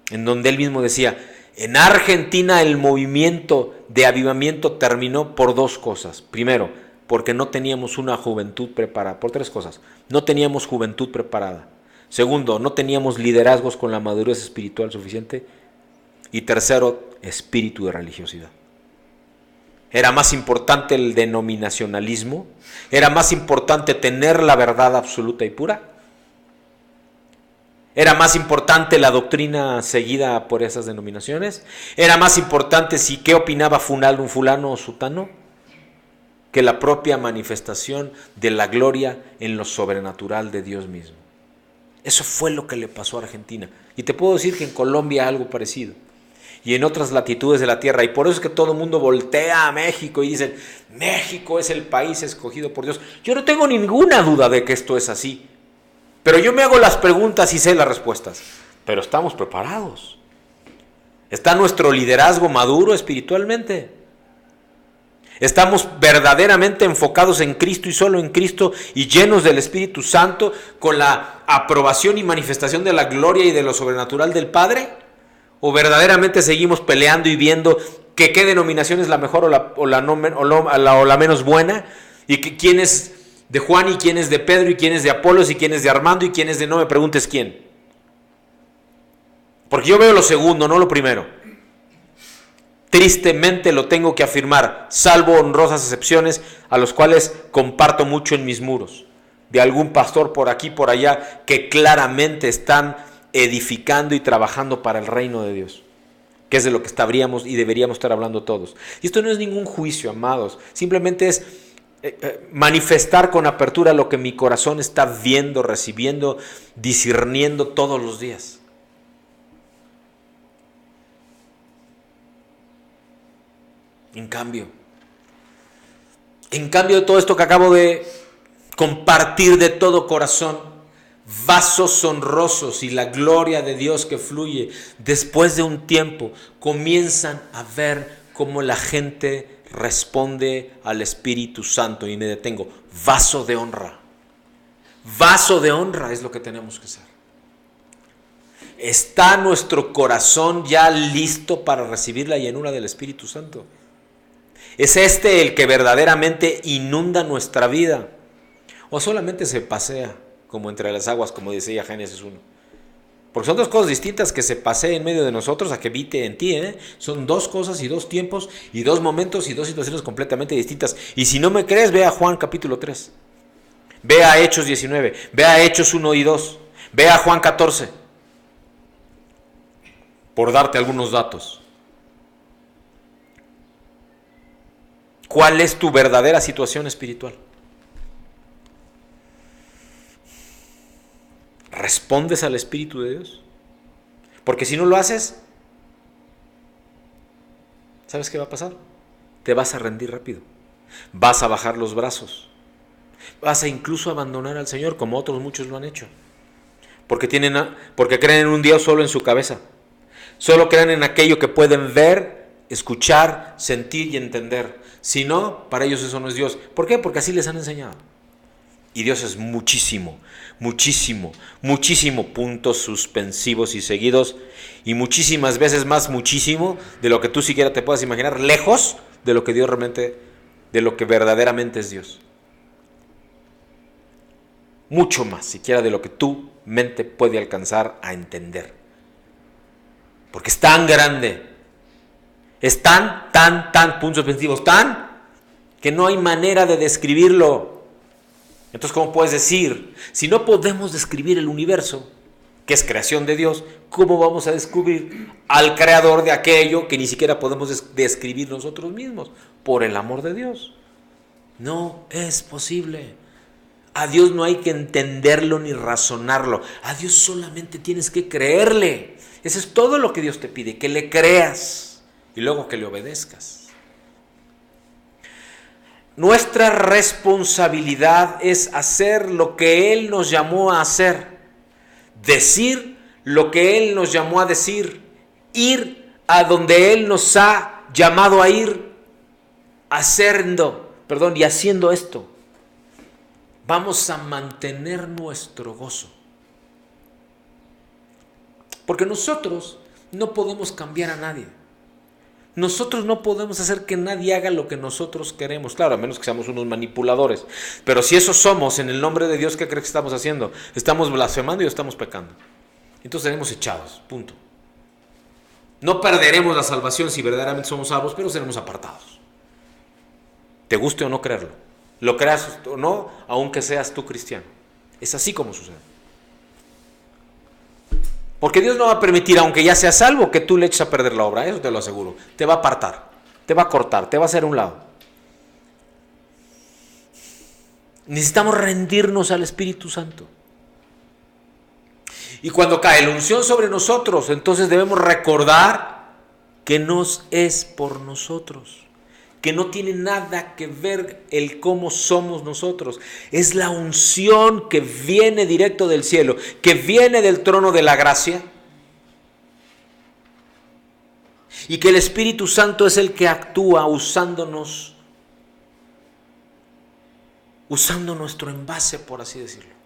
en donde él mismo decía, en Argentina el movimiento de avivamiento terminó por 2 cosas. Primero, porque no teníamos una juventud preparada, por 3 cosas. No teníamos juventud preparada. Segundo, no teníamos liderazgos con la madurez espiritual suficiente. Y tercero, espíritu de religiosidad. Era más importante el denominacionalismo, era más importante tener la verdad absoluta y pura. Era más importante la doctrina seguida por esas denominaciones. Era más importante si qué opinaba fulano o sutano, que la propia manifestación de la gloria en lo sobrenatural de Dios mismo. Eso fue lo que le pasó a Argentina. Y te puedo decir que en Colombia algo parecido. Y en otras latitudes de la tierra. Y por eso es que todo el mundo voltea a México y dicen, México es el país escogido por Dios. Yo no tengo ninguna duda de que esto es así. Pero yo me hago las preguntas y sé las respuestas. Pero estamos preparados. ¿Está nuestro liderazgo maduro espiritualmente? ¿Estamos verdaderamente enfocados en Cristo y solo en Cristo y llenos del Espíritu Santo con la aprobación y manifestación de la gloria y de lo sobrenatural del Padre? ¿O verdaderamente seguimos peleando y viendo que qué denominación es la mejor o la menos buena? ¿Y que quién es de Juan y quién es de Pedro y quién es de Apolos y quién es de Armando y quién es de no me preguntes quién? Porque yo veo lo segundo, no lo primero. Tristemente lo tengo que afirmar, salvo honrosas excepciones a los cuales comparto mucho en mis muros, de algún pastor por aquí, por allá, que claramente están edificando y trabajando para el reino de Dios, que es de lo que estaríamos y deberíamos estar hablando todos. Y esto no es ningún juicio, amados, simplemente es manifestar con apertura lo que mi corazón está viendo, recibiendo, discerniendo todos los días. En cambio de todo esto que acabo de compartir de todo corazón, vasos honrosos y la gloria de Dios que fluye, después de un tiempo comienzan a ver cómo la gente responde al Espíritu Santo. Y me detengo, vaso de honra. Vaso de honra es lo que tenemos que ser. ¿Está nuestro corazón ya listo para recibir la llenura del Espíritu Santo? ¿Es este el que verdaderamente inunda nuestra vida? ¿O solamente se pasea como entre las aguas, como decía Génesis 1? Porque son 2 cosas distintas, que se pasee en medio de nosotros a que habite en ti, ¿eh? Son 2 cosas y 2 tiempos y 2 momentos y 2 situaciones completamente distintas. Y si no me crees, ve a Juan capítulo 3. Ve a Hechos 19. Ve a Hechos 1 y 2. Ve a Juan 14. Por darte algunos datos. ¿Cuál es tu verdadera situación espiritual? ¿Respondes al Espíritu de Dios? Porque si no lo haces, ¿sabes qué va a pasar? Te vas a rendir rápido. Vas a bajar los brazos. Vas a incluso abandonar al Señor, como otros muchos lo han hecho. Porque creen en un Dios solo en su cabeza. Solo creen en aquello que pueden ver, escuchar, sentir y entender. Si no, para ellos eso no es Dios. ¿Por qué? Porque así les han enseñado. Y Dios es muchísimo, muchísimo, muchísimo, puntos suspensivos y seguidos, y muchísimas veces más muchísimo de lo que tú siquiera te puedas imaginar, lejos de lo que Dios realmente, de lo que verdaderamente es Dios. Mucho más, siquiera de lo que tu mente puede alcanzar a entender. Porque es tan grande, es tan, puntos suspensivos, tan, que no hay manera de describirlo. Entonces, ¿cómo puedes decir? Si no podemos describir el universo, que es creación de Dios, ¿cómo vamos a descubrir al creador de aquello que ni siquiera podemos describir nosotros mismos? Por el amor de Dios. No es posible. A Dios no hay que entenderlo ni razonarlo. A Dios solamente tienes que creerle. Eso es todo lo que Dios te pide, que le creas y luego que le obedezcas. Nuestra responsabilidad es hacer lo que Él nos llamó a hacer, decir lo que Él nos llamó a decir, ir a donde Él nos ha llamado a ir, y haciendo esto, vamos a mantener nuestro gozo. Porque nosotros no podemos cambiar a nadie. Nosotros no podemos hacer que nadie haga lo que nosotros queremos. Claro, a menos que seamos unos manipuladores. Pero si eso somos, en el nombre de Dios, ¿qué crees que estamos haciendo? Estamos blasfemando y estamos pecando. Entonces seremos echados, punto. No perderemos la salvación si verdaderamente somos salvos, pero seremos apartados. Te guste o no creerlo. Lo creas o no, aunque seas tú cristiano. Es así como sucede. Porque Dios no va a permitir, aunque ya seas salvo, que tú le eches a perder la obra. Eso te lo aseguro. Te va a apartar, te va a cortar, te va a hacer a un lado. Necesitamos rendirnos al Espíritu Santo. Y cuando cae la unción sobre nosotros, entonces debemos recordar que no es por nosotros, que no tiene nada que ver el cómo somos nosotros. Es la unción que viene directo del cielo, que viene del trono de la gracia, y que el Espíritu Santo es el que actúa usando nuestro envase, por así decirlo.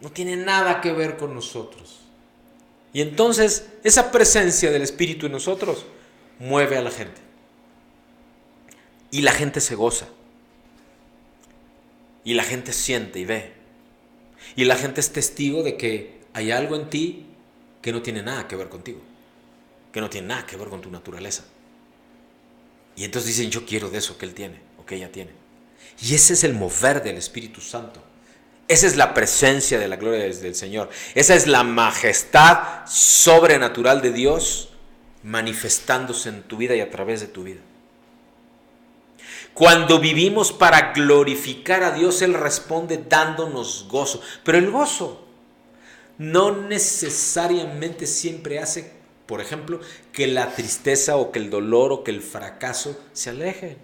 No tiene nada que ver con nosotros. Y entonces esa presencia del Espíritu en nosotros mueve a la gente. Y la gente se goza. Y la gente siente y ve. Y la gente es testigo de que hay algo en ti que no tiene nada que ver contigo. Que no tiene nada que ver con tu naturaleza. Y entonces dicen, yo quiero de eso que él tiene o que ella tiene. Y ese es el mover del Espíritu Santo. Esa es la presencia de la gloria del Señor. Esa es la majestad sobrenatural de Dios manifestándose en tu vida y a través de tu vida. Cuando vivimos para glorificar a Dios, Él responde dándonos gozo. Pero el gozo no necesariamente siempre hace, por ejemplo, que la tristeza o que el dolor o que el fracaso se alejen.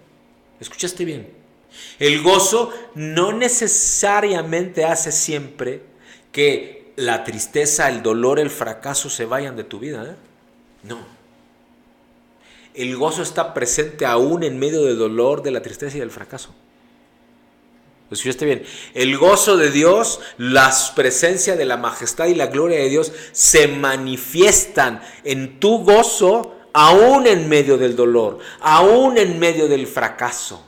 ¿Escuchaste bien? El gozo no necesariamente hace siempre que la tristeza, el dolor, el fracaso se vayan de tu vida, ¿eh? No. El gozo está presente aún en medio del dolor, de la tristeza y del fracaso. ¿Escuchaste bien? El gozo de Dios, la presencia de la majestad y la gloria de Dios se manifiestan en tu gozo aún en medio del dolor, aún en medio del fracaso,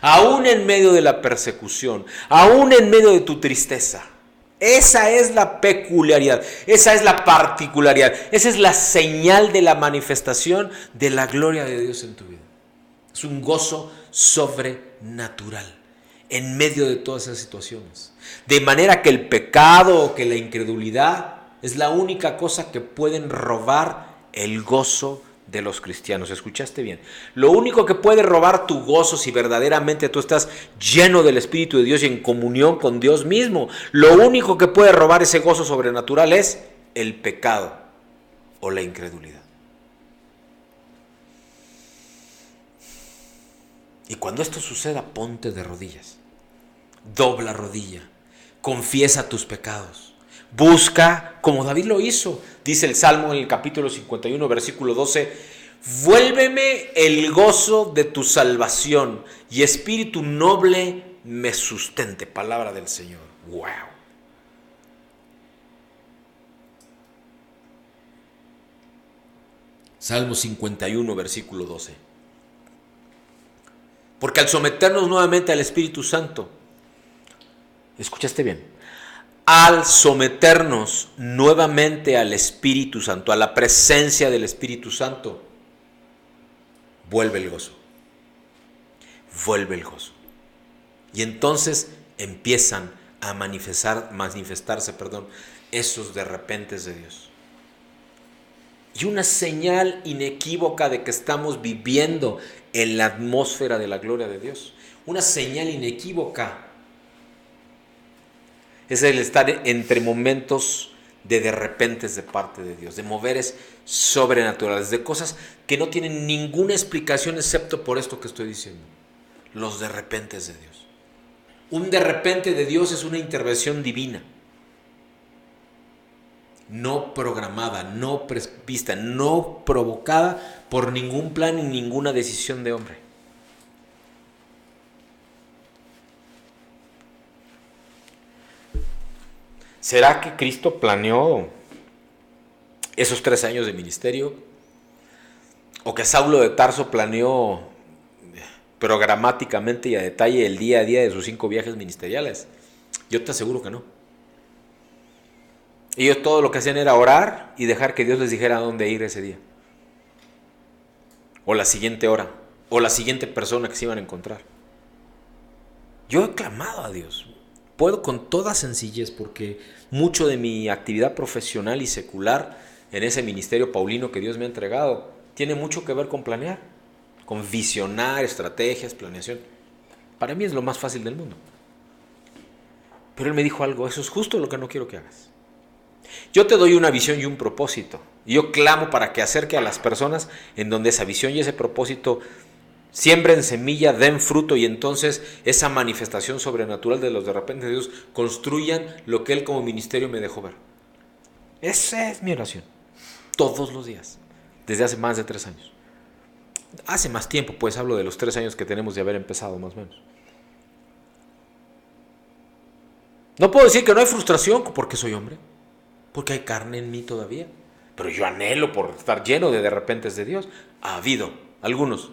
aún en medio de la persecución, aún en medio de tu tristeza. Esa es la peculiaridad, esa es la particularidad, esa es la señal de la manifestación de la gloria de Dios en tu vida. Es un gozo sobrenatural en medio de todas esas situaciones. De manera que el pecado o que la incredulidad es la única cosa que pueden robar el gozo de los cristianos. ¿Escuchaste bien? Lo único que puede robar tu gozo, si verdaderamente tú estás lleno del Espíritu de Dios y en comunión con Dios mismo, lo único que puede robar ese gozo sobrenatural es el pecado o la incredulidad. Y cuando esto suceda, ponte de rodillas, dobla rodilla, confiesa tus pecados, busca, como David lo hizo. Dice el Salmo en el capítulo 51, versículo 12, vuélveme el gozo de tu salvación y espíritu noble me sustente. Palabra del Señor. ¡Wow! Salmo 51, versículo 12. Porque al someternos nuevamente al Espíritu Santo, ¿escuchaste bien? Al someternos nuevamente al Espíritu Santo, a la presencia del Espíritu Santo, vuelve el gozo. Vuelve el gozo. Y entonces empiezan a manifestarse esos de repentes de Dios. Y una señal inequívoca de que estamos viviendo en la atmósfera de la gloria de Dios. Una señal inequívoca es el estar entre momentos de repentes de parte de Dios, de moveres sobrenaturales, de cosas que no tienen ninguna explicación excepto por esto que estoy diciendo. Los de repentes de Dios. Un de repente de Dios es una intervención divina. No programada, no prevista, no provocada por ningún plan ni ninguna decisión de hombre. ¿Será que Cristo planeó esos 3 años de ministerio? ¿O que Saulo de Tarso planeó programáticamente y a detalle el día a día de sus 5 viajes ministeriales? Yo te aseguro que no. Ellos todo lo que hacían era orar y dejar que Dios les dijera a dónde ir ese día. O la siguiente hora. O la siguiente persona que se iban a encontrar. Yo he clamado a Dios. Puedo con toda sencillez porque mucho de mi actividad profesional y secular en ese ministerio paulino que Dios me ha entregado tiene mucho que ver con planear. Con visionar, estrategias, planeación. Para mí es lo más fácil del mundo. Pero Él me dijo algo, eso es justo lo que no quiero que hagas. Yo te doy una visión y un propósito. Y yo clamo para que acerque a las personas en donde esa visión y ese propósito siembren semilla, den fruto y entonces esa manifestación sobrenatural de los de repente de Dios construyan lo que Él como ministerio me dejó ver. Esa es mi oración. Todos los días. Desde hace más de 3 años. Hace más tiempo, pues hablo de los 3 años que tenemos de haber empezado más o menos. No puedo decir que no hay frustración porque soy hombre. Porque hay carne en mí todavía. Pero yo anhelo por estar lleno de repentes de Dios. Ha habido algunos,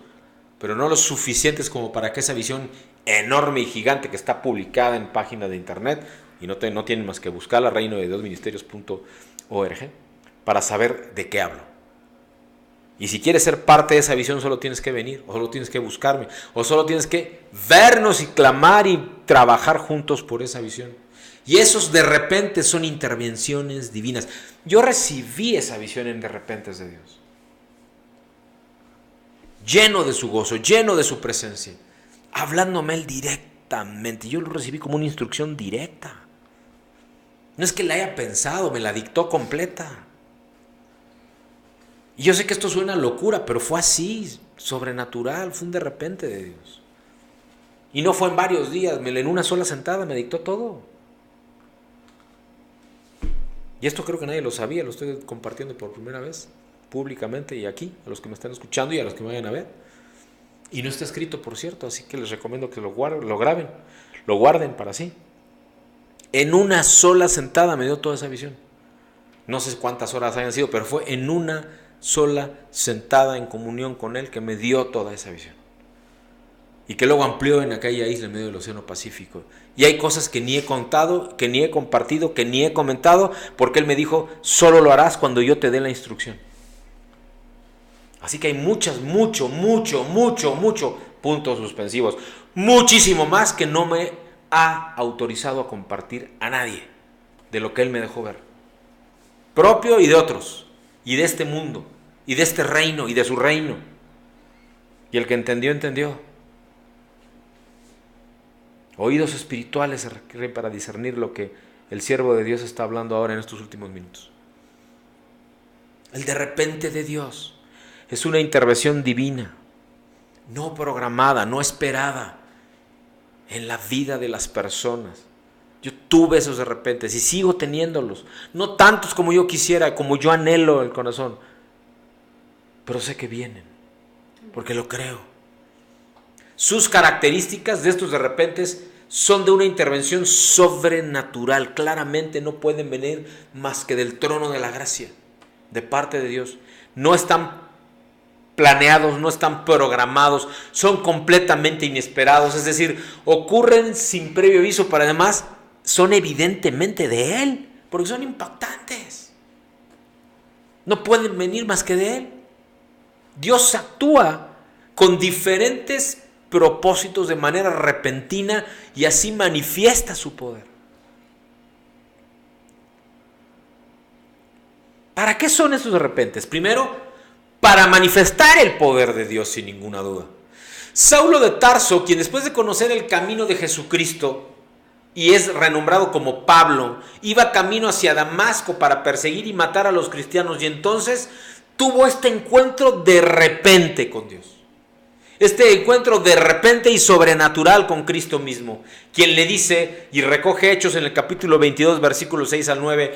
pero no los suficientes como para que esa visión enorme y gigante que está publicada en página de internet, y no tienen más que buscarla, reinodeDiosministerios.org, para saber de qué hablo. Y si quieres ser parte de esa visión, solo tienes que venir, o solo tienes que buscarme, o solo tienes que vernos y clamar y trabajar juntos por esa visión. Y esos de repente son intervenciones divinas. Yo recibí esa visión en de repentes de Dios. Lleno de su gozo, lleno de su presencia. Hablándome Él directamente. Yo lo recibí como una instrucción directa. No es que la haya pensado, me la dictó completa. Y yo sé que esto suena locura, pero fue así, sobrenatural, fue un de repente de Dios. Y no fue en varios días, en una sola sentada me dictó todo. Y esto creo que nadie lo sabía, lo estoy compartiendo por primera vez, públicamente y aquí, a los que me están escuchando y a los que me vayan a ver. Y no está escrito, por cierto, así que les recomiendo que lo graben, lo guarden para sí. En una sola sentada me dio toda esa visión. No sé cuántas horas hayan sido, pero fue en una sola sentada en comunión con Él que me dio toda esa visión. Y que luego amplió en aquella isla en medio del Océano Pacífico. Y hay cosas que ni he contado, que ni he compartido, que ni he comentado, porque Él me dijo, solo lo harás cuando yo te dé la instrucción. Así que hay muchos puntos suspensivos. Muchísimo más que no me ha autorizado a compartir a nadie de lo que Él me dejó ver. Propio y de otros, y de este mundo, y de este reino, y de su reino. Y el que entendió, entendió. Oídos espirituales se requieren para discernir lo que el siervo de Dios está hablando ahora en estos últimos minutos. El de repente de Dios es una intervención divina, no programada, no esperada en la vida de las personas. Yo tuve esos de repente y sigo teniéndolos. No tantos como yo quisiera, como yo anhelo el corazón. Pero sé que vienen, porque lo creo. Sus características de estos de repente son de una intervención sobrenatural. Claramente no pueden venir más que del trono de la gracia, de parte de Dios. No están planeados, no están programados, son completamente inesperados. Es decir, ocurren sin previo aviso, pero además son evidentemente de Él, porque son impactantes. No pueden venir más que de Él. Dios actúa con diferentes propósitos de manera repentina y así manifiesta su poder. ¿Para qué son estos de repente? Primero, para manifestar el poder de Dios, sin ninguna duda. Saulo de Tarso, quien después de conocer el camino de Jesucristo y es renombrado como Pablo, iba camino hacia Damasco para perseguir y matar a los cristianos, y entonces tuvo este encuentro de repente con Dios. Este encuentro de repente y sobrenatural con Cristo mismo, quien le dice, y recoge Hechos en el capítulo 22, versículos 6 al 9,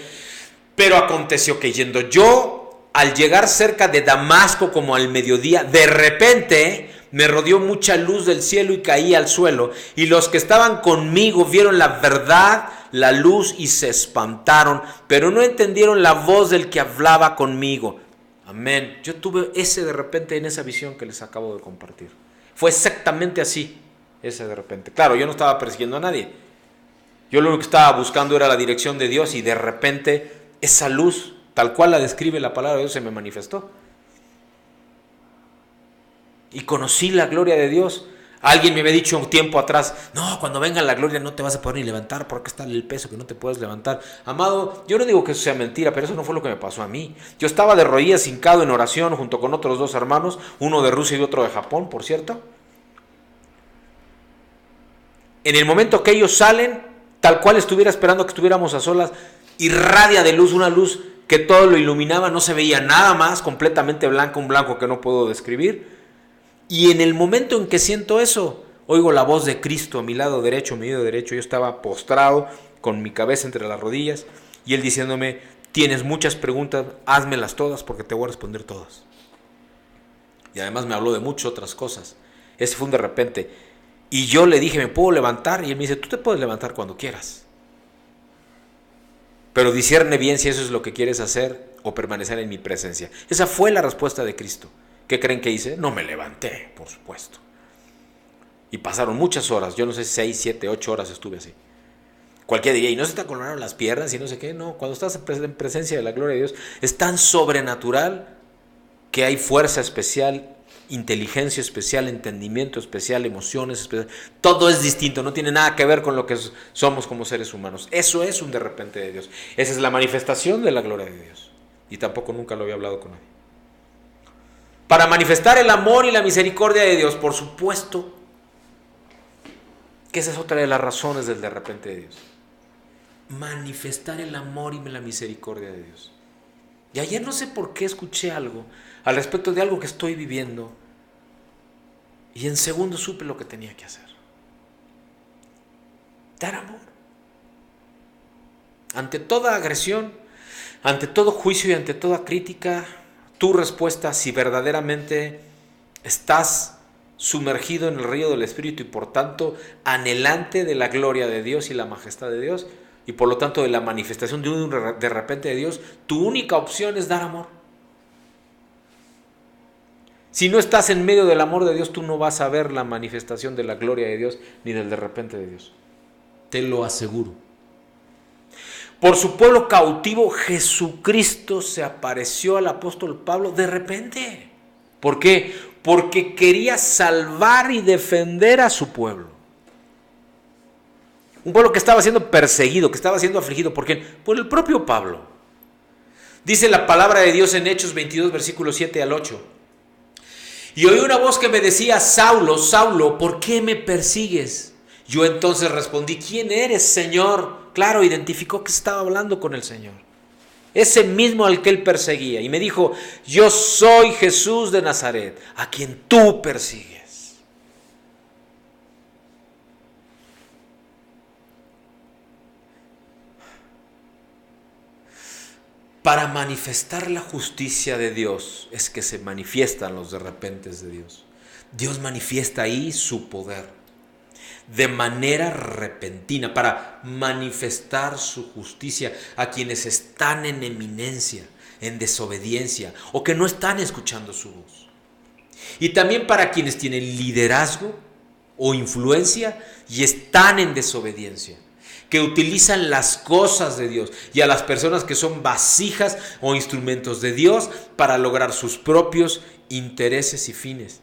pero aconteció que yendo yo, al llegar cerca de Damasco como al mediodía, de repente me rodeó mucha luz del cielo y caí al suelo, y los que estaban conmigo vieron la verdad, la luz, y se espantaron, pero no entendieron la voz del que hablaba conmigo. Amén. Yo tuve ese de repente en esa visión que les acabo de compartir. Fue exactamente así, ese de repente. Claro, yo no estaba persiguiendo a nadie. Yo lo único que estaba buscando era la dirección de Dios, y de repente esa luz, tal cual la describe la palabra de Dios, se me manifestó. Y conocí la gloria de Dios. Alguien me había dicho un tiempo atrás, no, cuando venga la gloria no te vas a poder ni levantar porque está el peso que no te puedes levantar. Amado, yo no digo que eso sea mentira, pero eso no fue lo que me pasó a mí. Yo estaba de rodillas hincado en oración junto con otros dos hermanos, uno de Rusia y otro de Japón, por cierto. En el momento que ellos salen, tal cual estuviera esperando que estuviéramos a solas, irradia de luz, una luz que todo lo iluminaba, no se veía nada más, completamente blanco, un blanco que no puedo describir. Y en el momento en que siento eso, oigo la voz de Cristo a mi lado derecho, mi oído derecho. Yo estaba postrado con mi cabeza entre las rodillas y Él diciéndome, tienes muchas preguntas, házmelas todas porque te voy a responder todas. Y además me habló de muchas otras cosas. Ese fue un de repente. Y yo le dije, ¿me puedo levantar? Y Él me dice, tú te puedes levantar cuando quieras. Pero discierne bien si eso es lo que quieres hacer o permanecer en mi presencia. Esa fue la respuesta de Cristo. ¿Qué creen que hice? No me levanté, por supuesto. Y pasaron muchas horas, yo no sé, 6, 7, 8 horas estuve así. Cualquiera diría, ¿y no se te acoloraron las piernas y no sé qué? No, cuando estás en presencia de la gloria de Dios, es tan sobrenatural que hay fuerza especial, inteligencia especial, entendimiento especial, emociones especiales. Todo es distinto, no tiene nada que ver con lo que somos como seres humanos. Eso es un de repente de Dios. Esa es la manifestación de la gloria de Dios. Y tampoco nunca lo había hablado con nadie. Para manifestar el amor y la misericordia de Dios, por supuesto que esa es otra de las razones del de repente de Dios. Manifestar el amor y la misericordia de Dios. Y ayer no sé por qué escuché algo al respecto de algo que estoy viviendo y en segundo supe lo que tenía que hacer. Dar amor. Ante toda agresión, ante todo juicio y ante toda crítica, tu respuesta, si verdaderamente estás sumergido en el río del Espíritu y por tanto anhelante de la gloria de Dios y la majestad de Dios y por lo tanto de la manifestación de un de repente de Dios, tu única opción es dar amor. Si no estás en medio del amor de Dios, tú no vas a ver la manifestación de la gloria de Dios ni del de repente de Dios. Te lo aseguro. Por su pueblo cautivo, Jesucristo se apareció al apóstol Pablo de repente. ¿Por qué? Porque quería salvar y defender a su pueblo. Un pueblo que estaba siendo perseguido, que estaba siendo afligido. ¿Por quién? Por el propio Pablo. Dice la palabra de Dios en Hechos 22, versículos 7 al 8. Y oí una voz que me decía, Saulo, Saulo, ¿por qué me persigues? Yo entonces respondí, ¿quién eres, Señor? Claro, identificó que estaba hablando con el Señor. Ese mismo al que él perseguía. Y me dijo, yo soy Jesús de Nazaret, a quien tú persigues. Para manifestar la justicia de Dios es que se manifiestan los de repentes de Dios. Dios manifiesta ahí su poder de manera repentina para manifestar su justicia a quienes están en eminencia, en desobediencia o que no están escuchando su voz. Y también para quienes tienen liderazgo o influencia y están en desobediencia, que utilizan las cosas de Dios y a las personas que son vasijas o instrumentos de Dios para lograr sus propios intereses y fines.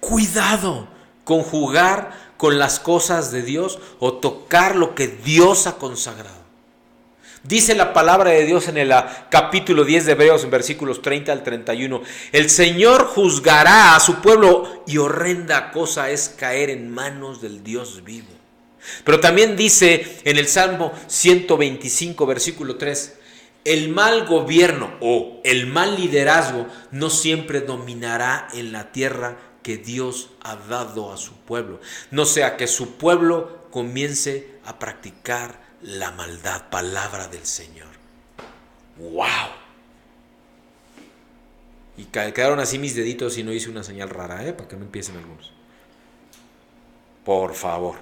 Cuidado con jugar con las cosas de Dios o tocar lo que Dios ha consagrado. Dice la palabra de Dios en el capítulo 10 de Hebreos, en versículos 30 al 31. El Señor juzgará a su pueblo y horrenda cosa es caer en manos del Dios vivo. Pero también dice en el Salmo 125, versículo 3, el mal gobierno o el mal liderazgo no siempre dominará en la tierra que Dios ha dado a su pueblo. No sea que su pueblo comience a practicar la maldad. Palabra del Señor. ¡Wow! Y quedaron así mis deditos y no hice una señal rara, para que no empiecen algunos. Por favor.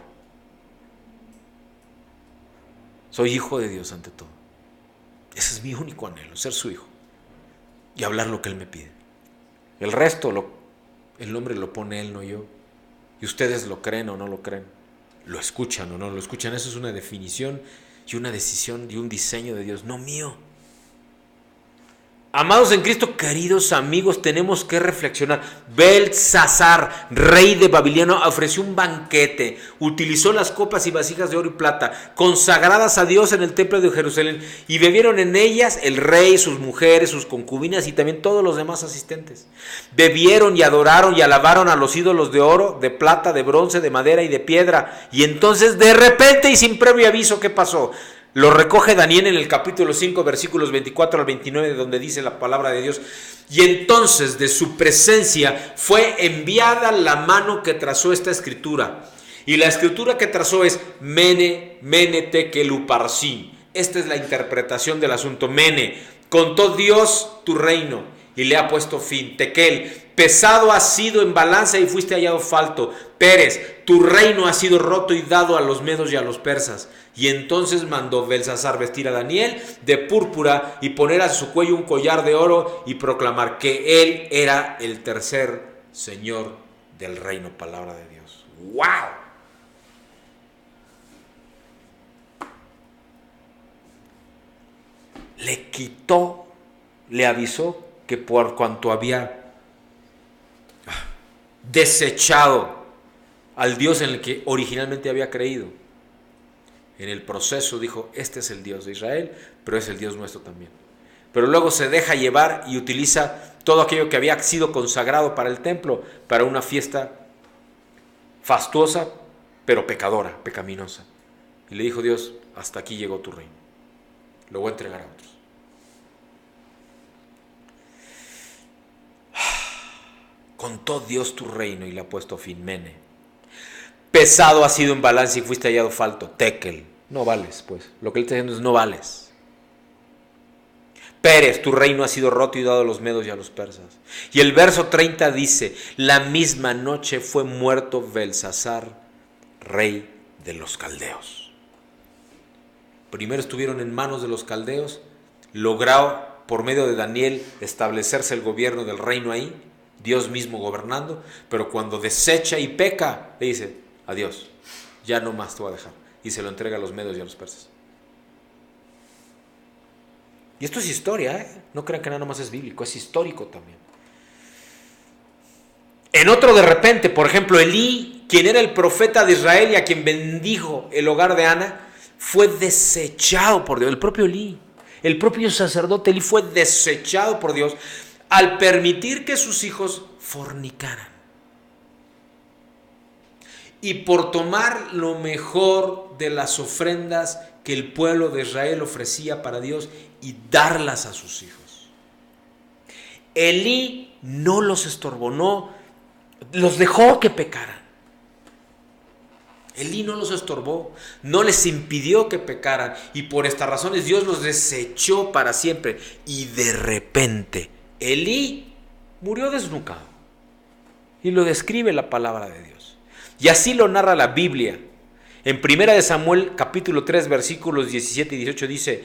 Soy hijo de Dios ante todo. Ese es mi único anhelo, ser su hijo y hablar lo que Él me pide. El resto, el nombre lo pone Él, no yo. Y ustedes lo creen o no lo creen, lo escuchan o no lo escuchan. Eso es una definición y una decisión y un diseño de Dios, no mío. Amados en Cristo, queridos amigos, tenemos que reflexionar. Belsasar, rey de Babilonia, ofreció un banquete, utilizó las copas y vasijas de oro y plata, consagradas a Dios en el templo de Jerusalén, y bebieron en ellas el rey, sus mujeres, sus concubinas y también todos los demás asistentes. Bebieron y adoraron y alabaron a los ídolos de oro, de plata, de bronce, de madera y de piedra. Y entonces de repente y sin previo aviso, ¿qué pasó? Lo recoge Daniel en el capítulo 5, versículos 24 al 29, donde dice la palabra de Dios. Y entonces de su presencia fue enviada la mano que trazó esta escritura. Y la escritura que trazó es Mene, Mene, Tekel, Uparsin. Esta es la interpretación del asunto. Mene, contó Dios tu reino y le ha puesto fin. Tekel, pesado has sido en balanza y fuiste hallado falto. Pérez, tu reino ha sido roto y dado a los medos y a los persas. Y entonces mandó Belsasar vestir a Daniel de púrpura y poner a su cuello un collar de oro y proclamar que él era el tercer señor del reino. Palabra de Dios. ¡Wow! Le quitó, le avisó que por cuanto había desechado al Dios en el que originalmente había creído, en el proceso dijo, este es el Dios de Israel, pero es el Dios nuestro también. Pero luego se deja llevar y utiliza todo aquello que había sido consagrado para el templo, para una fiesta fastuosa, pero pecadora, pecaminosa. Y le dijo Dios, hasta aquí llegó tu reino, lo voy a entregar a otros. Contó Dios tu reino y le ha puesto fin. Mene. Pesado has sido en balanza y fuiste hallado falto. Tekel, no vales, pues. Lo que él está diciendo es no vales. Pérez, tu reino ha sido roto y dado a los medos y a los persas. Y el verso 30 dice, la misma noche fue muerto Belsasar, rey de los caldeos. Primero estuvieron en manos de los caldeos, logró por medio de Daniel establecerse el gobierno del reino ahí, Dios mismo gobernando, pero cuando desecha y peca, le dice, adiós, ya no más te voy a dejar. Y se lo entrega a los medos y a los persas. Y esto es historia, no crean que nada más es bíblico, es histórico también. En otro de repente, por ejemplo, Elí, quien era el profeta de Israel y a quien bendijo el hogar de Ana, fue desechado por Dios. El propio Elí, el propio sacerdote Elí fue desechado por Dios al permitir que sus hijos fornicaran. Y por tomar lo mejor de las ofrendas que el pueblo de Israel ofrecía para Dios y darlas a sus hijos. Elí no los estorbó, no los dejó que pecaran. Elí no los estorbó, no les impidió que pecaran, y por estas razones Dios los desechó para siempre. Y de repente Elí murió desnucado, y lo describe la palabra de Dios. Y así lo narra la Biblia. En 1 Samuel capítulo 3 versículos 17 y 18 dice: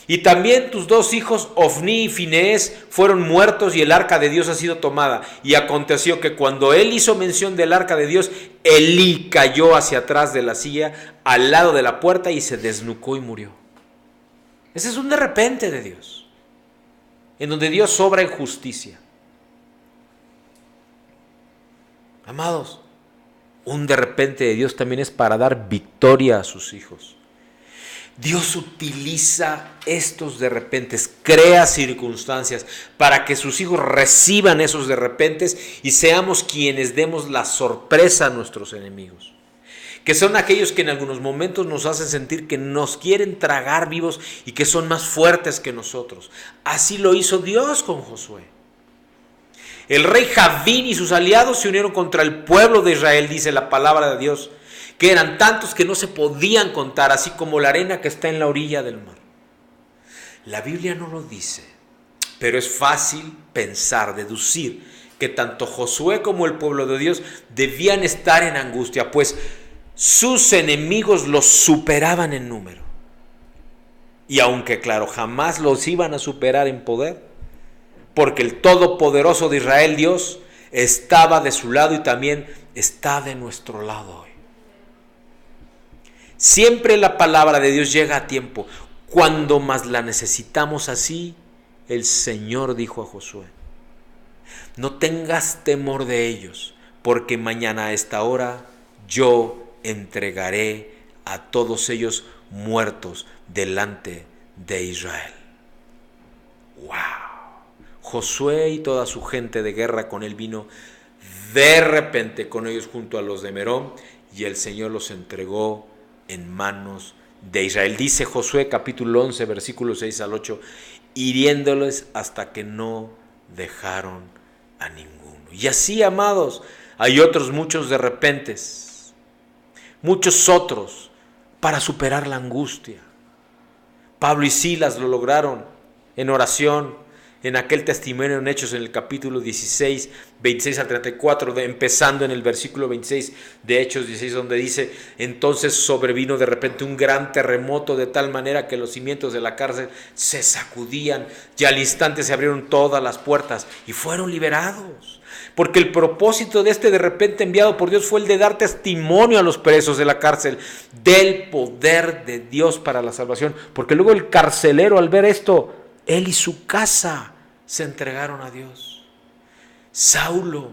y también tus dos hijos Ofni y Finehés fueron muertos y el arca de Dios ha sido tomada. Y aconteció que cuando él hizo mención del arca de Dios, Elí cayó hacia atrás de la silla al lado de la puerta y se desnucó y murió. Ese es un de repente de Dios, en donde Dios obra en justicia. Amados, un de repente de Dios también es para dar victoria a sus hijos. Dios utiliza estos de repentes, crea circunstancias para que sus hijos reciban esos de repentes y seamos quienes demos la sorpresa a nuestros enemigos, que son aquellos que en algunos momentos nos hacen sentir que nos quieren tragar vivos y que son más fuertes que nosotros. Así lo hizo Dios con Josué. El rey Javín y sus aliados se unieron contra el pueblo de Israel, dice la palabra de Dios, que eran tantos que no se podían contar, así como la arena que está en la orilla del mar. La Biblia no lo dice, pero es fácil pensar, deducir, que tanto Josué como el pueblo de Dios debían estar en angustia, pues sus enemigos los superaban en número. Y aunque claro, jamás los iban a superar en poder, porque el Todopoderoso de Israel, Dios, estaba de su lado y también está de nuestro lado hoy. Siempre la palabra de Dios llega a tiempo, cuando más la necesitamos. Así el Señor dijo a Josué: no tengas temor de ellos, porque mañana a esta hora yo entregaré a todos ellos muertos delante de Israel. ¡Wow! Josué y toda su gente de guerra con él vino de repente con ellos junto a los de Merón, y el Señor los entregó en manos de Israel. Dice Josué capítulo 11 versículos 6 al 8, hiriéndoles hasta que no dejaron a ninguno. Y así, amados, hay otros muchos de repentes, muchos otros para superar la angustia. Pablo y Silas lo lograron en oración, en aquel testimonio en Hechos en el capítulo 16, 26 al 34, empezando en el versículo 26 de Hechos 16, donde dice: entonces sobrevino de repente un gran terremoto, de tal manera que los cimientos de la cárcel se sacudían, y al instante se abrieron todas las puertas y fueron liberados. Porque el propósito de este de repente enviado por Dios fue el de dar testimonio a los presos de la cárcel del poder de Dios para la salvación. Porque luego el carcelero, al ver esto, él y su casa se entregaron a Dios. Saulo,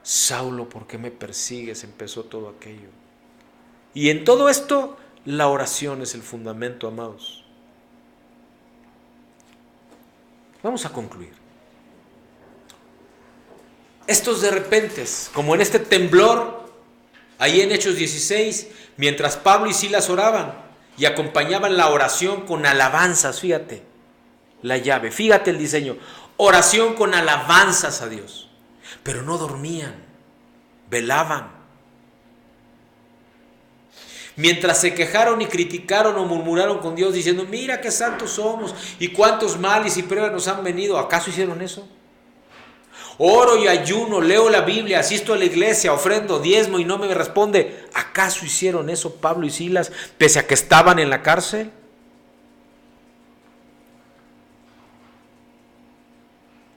Saulo, ¿por qué me persigues? Empezó todo aquello. Y en todo esto, la oración es el fundamento, amados. Vamos a concluir. Estos de repentes, como en este temblor, ahí en Hechos 16, mientras Pablo y Silas oraban y acompañaban la oración con alabanzas, fíjate, la llave, fíjate el diseño, oración con alabanzas a Dios, pero no dormían, velaban. Mientras se quejaron y criticaron o murmuraron con Dios diciendo: mira qué santos somos y cuántos males y pruebas nos han venido, ¿acaso hicieron eso? Oro y ayuno, leo la Biblia, asisto a la iglesia, ofrendo, diezmo y no me responde. ¿Acaso hicieron eso Pablo y Silas pese a que estaban en la cárcel?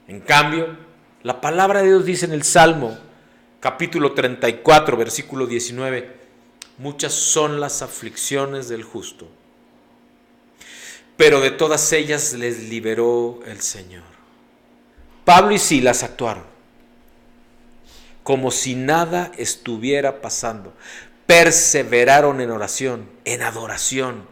En cambio, la palabra de Dios dice en el Salmo, capítulo 34, versículo 19, muchas son las aflicciones del justo, pero de todas ellas les liberó el Señor. Pablo y Silas actuaron como si nada estuviera pasando. Perseveraron en oración, en adoración.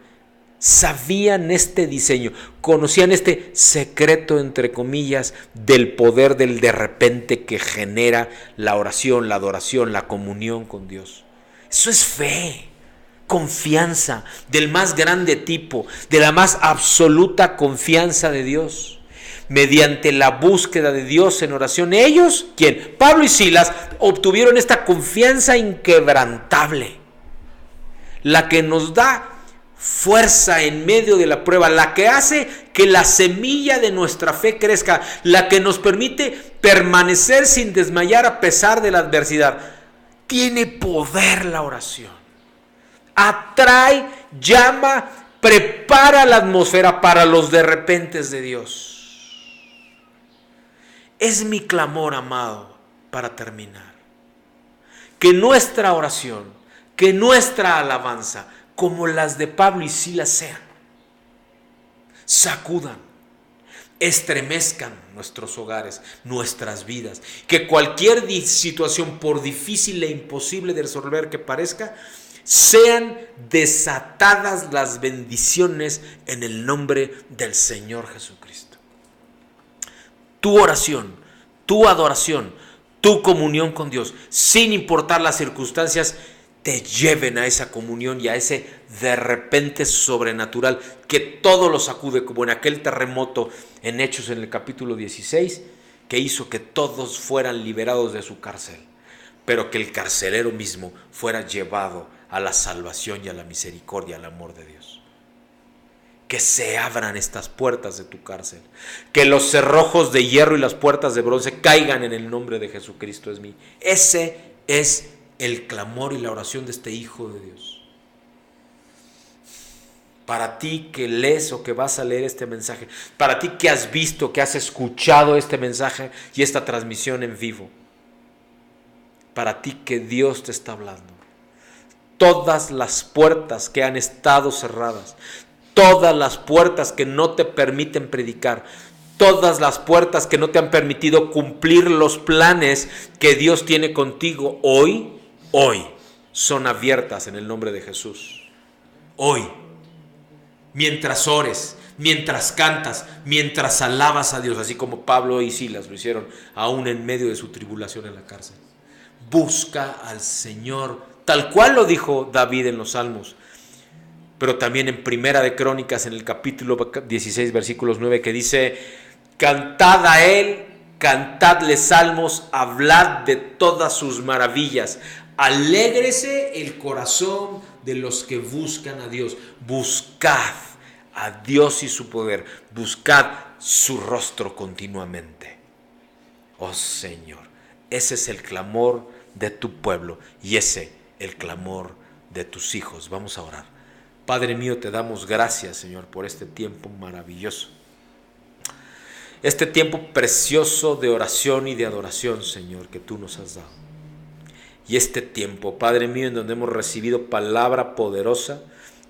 Sabían este diseño, conocían este secreto, entre comillas, del poder del de repente que genera la oración, la adoración, la comunión con Dios. Eso es fe, confianza del más grande tipo, de la más absoluta confianza de Dios. Mediante la búsqueda de Dios en oración, ellos, ¿quién? Pablo y Silas, obtuvieron esta confianza inquebrantable. la que nos da fuerza en medio de la prueba, la que hace que la semilla de nuestra fe crezca, la que nos permite permanecer sin desmayar a pesar de la adversidad. Tiene poder la oración. Atrae, llama, prepara la atmósfera para los de repentes de Dios. Es mi clamor, amado, para terminar, que nuestra oración, que nuestra alabanza, como las de Pablo y Silas sean, sacudan, estremezcan nuestros hogares, nuestras vidas, que cualquier situación, por difícil e imposible de resolver que parezca, sean desatadas las bendiciones en el nombre del Señor Jesucristo. Tu oración, tu adoración, tu comunión con Dios, sin importar las circunstancias, te lleven a esa comunión y a ese de repente sobrenatural que todo lo sacude, como en aquel terremoto en Hechos en el capítulo 16, que hizo que todos fueran liberados de su cárcel, pero que el carcelero mismo fuera llevado a la salvación y a la misericordia, al amor de Dios. Que se abran estas puertas de tu cárcel, que los cerrojos de hierro y las puertas de bronce caigan en el nombre de Jesucristo. Ese es el clamor y la oración de este Hijo de Dios. Para ti que lees o que vas a leer este mensaje, para ti que has visto, que has escuchado este mensaje y esta transmisión en vivo, para ti que Dios te está hablando, todas las puertas que han estado cerradas, todas las puertas que no te permiten predicar, todas las puertas que no te han permitido cumplir los planes que Dios tiene contigo, hoy son abiertas en el nombre de Jesús. Hoy, mientras ores, mientras cantas, mientras alabas a Dios, así como Pablo y Silas lo hicieron aún en medio de su tribulación en la cárcel. Busca al Señor, tal cual lo dijo David en los Salmos, pero también en Primera de Crónicas, en el capítulo 16, versículos 9, que dice: cantad a Él, cantadle salmos, hablad de todas sus maravillas. Alégrese el corazón de los que buscan a Dios. Buscad a Dios y su poder. Buscad su rostro continuamente. Oh Señor, ese es el clamor de tu pueblo y ese el clamor de tus hijos. Vamos a orar. Padre mío, te damos gracias, Señor, por este tiempo maravilloso. Este tiempo precioso de oración y de adoración, Señor, que tú nos has dado. Y este tiempo, Padre mío, en donde hemos recibido palabra poderosa,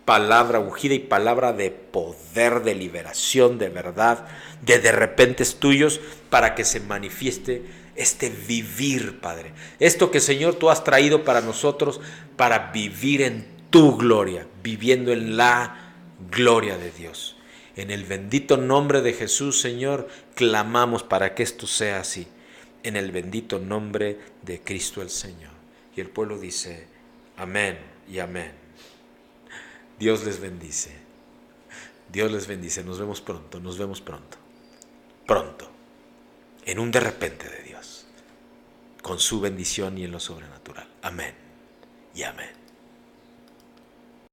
palabra ungida y palabra de poder, de liberación, de verdad, de repentes tuyos, para que se manifieste este vivir, Padre. Esto que, Señor, tú has traído para nosotros, para vivir en tu gloria, viviendo en la gloria de Dios. En el bendito nombre de Jesús, Señor, clamamos para que esto sea así. En el bendito nombre de Cristo el Señor. Y el pueblo dice: amén y amén. Dios les bendice. Dios les bendice. Nos vemos pronto, nos vemos pronto. Pronto. En un de repente de Dios. Con su bendición y en lo sobrenatural. Amén y amén.